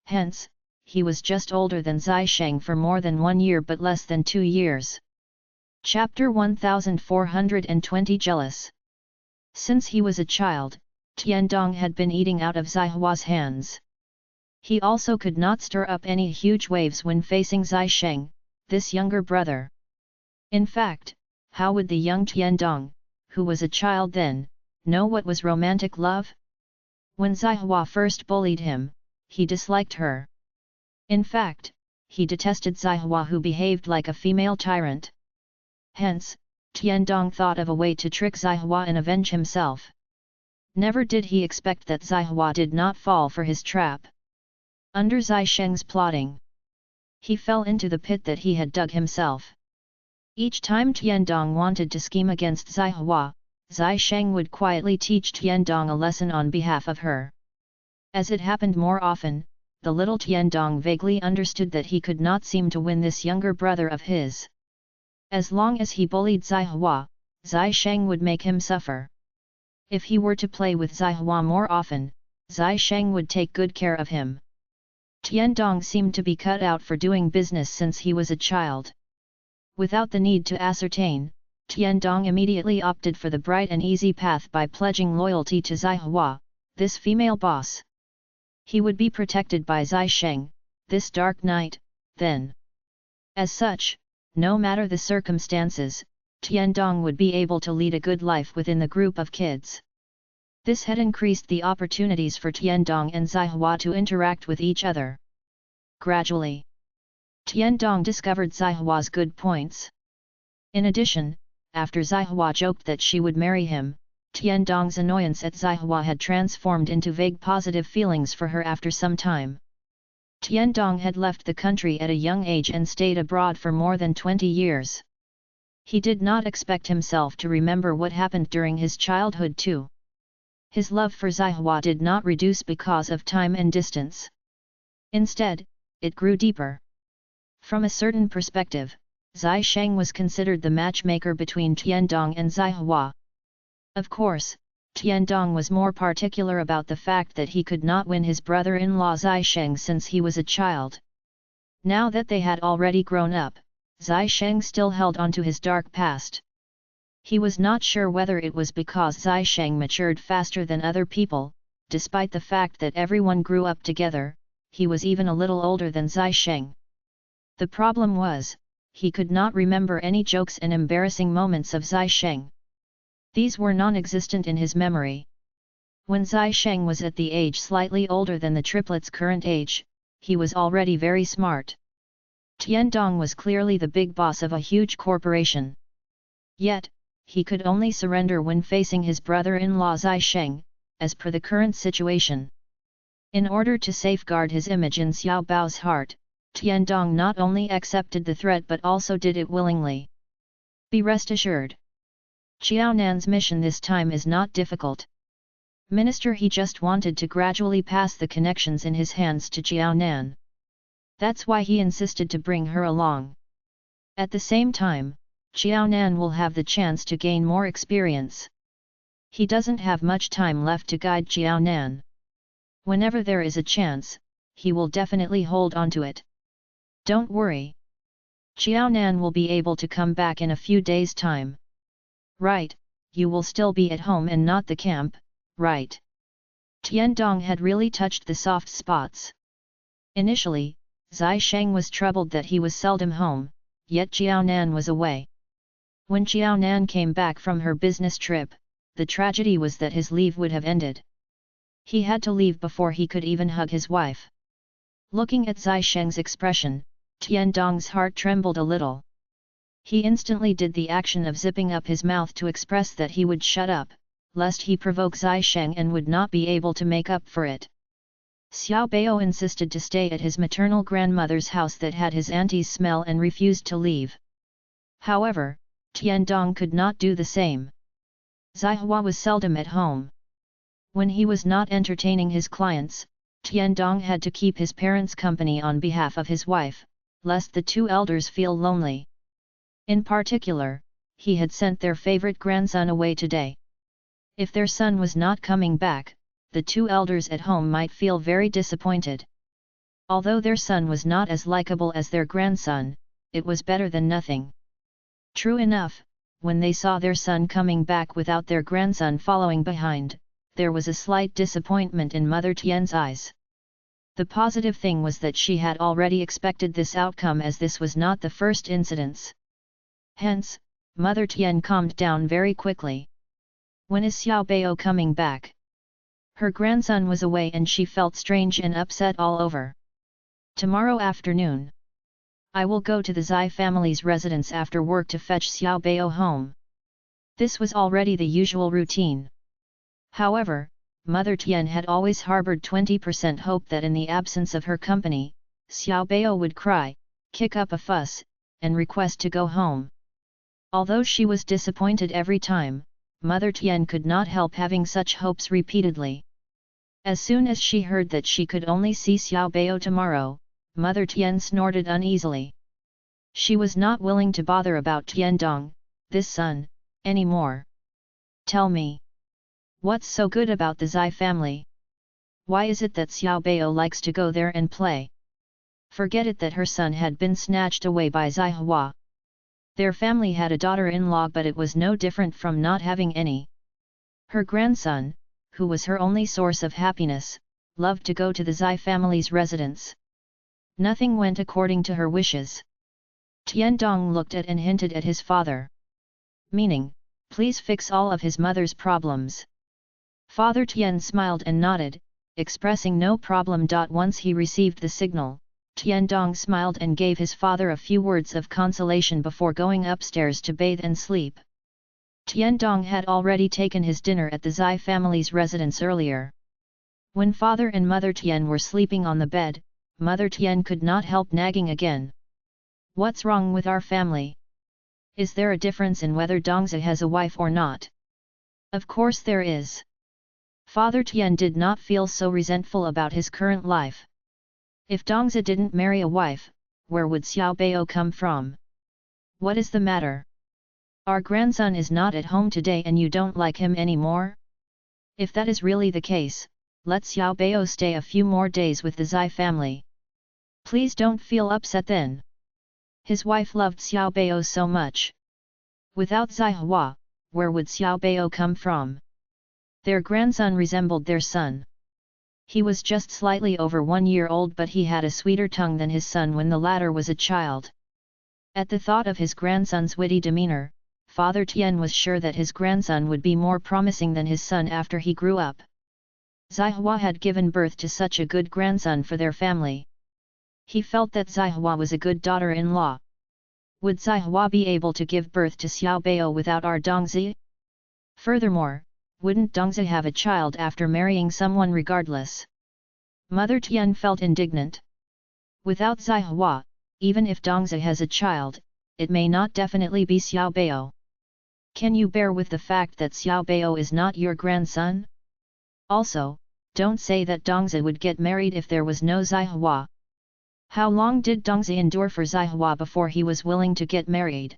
Hence, he was just older than Zai Sheng for more than 1 year but less than 2 years. Chapter 1420 Jealous. Since he was a child, Tiandong had been eating out of Zihua's hands. He also could not stir up any huge waves when facing Zai Sheng, this younger brother. In fact, how would the young Tiandong, who was a child then, know what was romantic love? When Zihua first bullied him, he disliked her. In fact, he detested Zihua who behaved like a female tyrant. Hence, Tiandong thought of a way to trick Zihua and avenge himself. Never did he expect that Zihua did not fall for his trap. Under Zai Sheng's plotting, he fell into the pit that he had dug himself. Each time Tiandong wanted to scheme against Zihua, Zai Sheng would quietly teach Tiandong a lesson on behalf of her. As it happened more often, the little Tiandong vaguely understood that he could not seem to win this younger brother of his. As long as he bullied Zihua, Zai Sheng would make him suffer. If he were to play with Zihua more often, Zai Sheng would take good care of him. Tiandong seemed to be cut out for doing business since he was a child. Without the need to ascertain, Tiandong immediately opted for the bright and easy path by pledging loyalty to Zihua, this female boss. He would be protected by Zai Sheng, this dark night, then. As such, no matter the circumstances, Tiandong would be able to lead a good life within the group of kids. This had increased the opportunities for Tiandong and Zihua to interact with each other. Gradually, Tiandong discovered Zihua's good points. In addition, after Zihua joked that she would marry him, Tiandong's annoyance at Zihua had transformed into vague positive feelings for her after some time. Tiandong had left the country at a young age and stayed abroad for more than 20 years. He did not expect himself to remember what happened during his childhood too. His love for Zihua did not reduce because of time and distance. Instead, it grew deeper. From a certain perspective, Zai Sheng was considered the matchmaker between Tiandong and Zihua. Of course, Tiandong was more particular about the fact that he could not win his brother-in-law Zai Sheng since he was a child. Now that they had already grown up, Zai Sheng still held on to his dark past. He was not sure whether it was because Zai Sheng matured faster than other people, despite the fact that everyone grew up together, he was even a little older than Zai Sheng. The problem was, he could not remember any jokes and embarrassing moments of Zai Sheng. These were non-existent in his memory. When Zai Sheng was at the age slightly older than the triplets' current age, he was already very smart. Tiandong was clearly the big boss of a huge corporation. Yet, he could only surrender when facing his brother-in-law Zai Sheng, as per the current situation. In order to safeguard his image in Xiao Bao's heart, Tiandong not only accepted the threat but also did it willingly. Be rest assured. Xiao Nan's mission this time is not difficult. Minister he just wanted to gradually pass the connections in his hands to Xiao Nan. That's why he insisted to bring her along. At the same time, Xiao Nan will have the chance to gain more experience. He doesn't have much time left to guide Xiao Nan. Whenever there is a chance, he will definitely hold on to it. Don't worry. Xiaonan will be able to come back in a few days' time. Right, you will still be at home and not the camp, right? Tiandong had really touched the soft spots. Initially, Zai Sheng was troubled that he was seldom home, yet Xiaonan was away. When Xiaonan came back from her business trip, the tragedy was that his leave would have ended. He had to leave before he could even hug his wife. Looking at Zai Sheng's expression, Tiandong's heart trembled a little. He instantly did the action of zipping up his mouth to express that he would shut up, lest he provoke Zai Sheng and would not be able to make up for it. Xiao Bao insisted to stay at his maternal grandmother's house that had his auntie's smell and refused to leave. However, Tiandong could not do the same. Zai Hua was seldom at home. When he was not entertaining his clients, Tiandong had to keep his parents' company on behalf of his wife, lest the two elders feel lonely. In particular, he had sent their favorite grandson away today. If their son was not coming back, the two elders at home might feel very disappointed. Although their son was not as likable as their grandson, it was better than nothing. True enough, when they saw their son coming back without their grandson following behind, there was a slight disappointment in Mother Tian's eyes. The positive thing was that she had already expected this outcome, as this was not the first incidence. Hence, Mother Tian calmed down very quickly. When is Xiao Bao coming back? Her grandson was away and she felt strange and upset all over. Tomorrow afternoon. I will go to the Zai family's residence after work to fetch Xiao Bao home. This was already the usual routine. However, Mother Tian had always harbored 20% hope that in the absence of her company, Xiao Bao would cry, kick up a fuss, and request to go home. Although she was disappointed every time, Mother Tian could not help having such hopes repeatedly. As soon as she heard that she could only see Xiao Bao tomorrow, Mother Tian snorted uneasily. She was not willing to bother about Tiandong, this son, anymore. Tell me. What's so good about the Zai family? Why is it that Xiao Bao likes to go there and play? Forget it that her son had been snatched away by Zai Hua. Their family had a daughter-in-law, but it was no different from not having any. Her grandson, who was her only source of happiness, loved to go to the Zai family's residence. Nothing went according to her wishes. Tiandong looked at and hinted at his father. Meaning, please fix all of his mother's problems. Father Tian smiled and nodded, expressing no problem. Once he received the signal, Tiandong smiled and gave his father a few words of consolation before going upstairs to bathe and sleep. Tiandong had already taken his dinner at the Zai family's residence earlier. When Father and Mother Tian were sleeping on the bed, Mother Tian could not help nagging again. What's wrong with our family? Is there a difference in whether Dongzi has a wife or not? Of course there is. Father Tian did not feel so resentful about his current life. If Dongzi didn't marry a wife, where would Xiao Bao come from? What is the matter? Our grandson is not at home today and you don't like him anymore? If that is really the case, let Xiao Bao stay a few more days with the Zai family. Please don't feel upset then. His wife loved Xiao Bao so much. Without Zai Hua, where would Xiao Bao come from? Their grandson resembled their son. He was just slightly over 1 year old, but he had a sweeter tongue than his son when the latter was a child. At the thought of his grandson's witty demeanor, Father Tian was sure that his grandson would be more promising than his son after he grew up. Zai Hua had given birth to such a good grandson for their family. He felt that Zai Hua was a good daughter-in-law. Would Zai Hua be able to give birth to Xiao Bao without our Dongzi? Furthermore, wouldn't Dongzi have a child after marrying someone regardless? Mother Tian felt indignant. Without Zai Hua, even if Dongzi has a child, it may not definitely be Xiao Bao. Can you bear with the fact that Xiao Bao is not your grandson? Also, don't say that Dongzi would get married if there was no Zai Hua. How long did Dongzi endure for Zai Hua before he was willing to get married?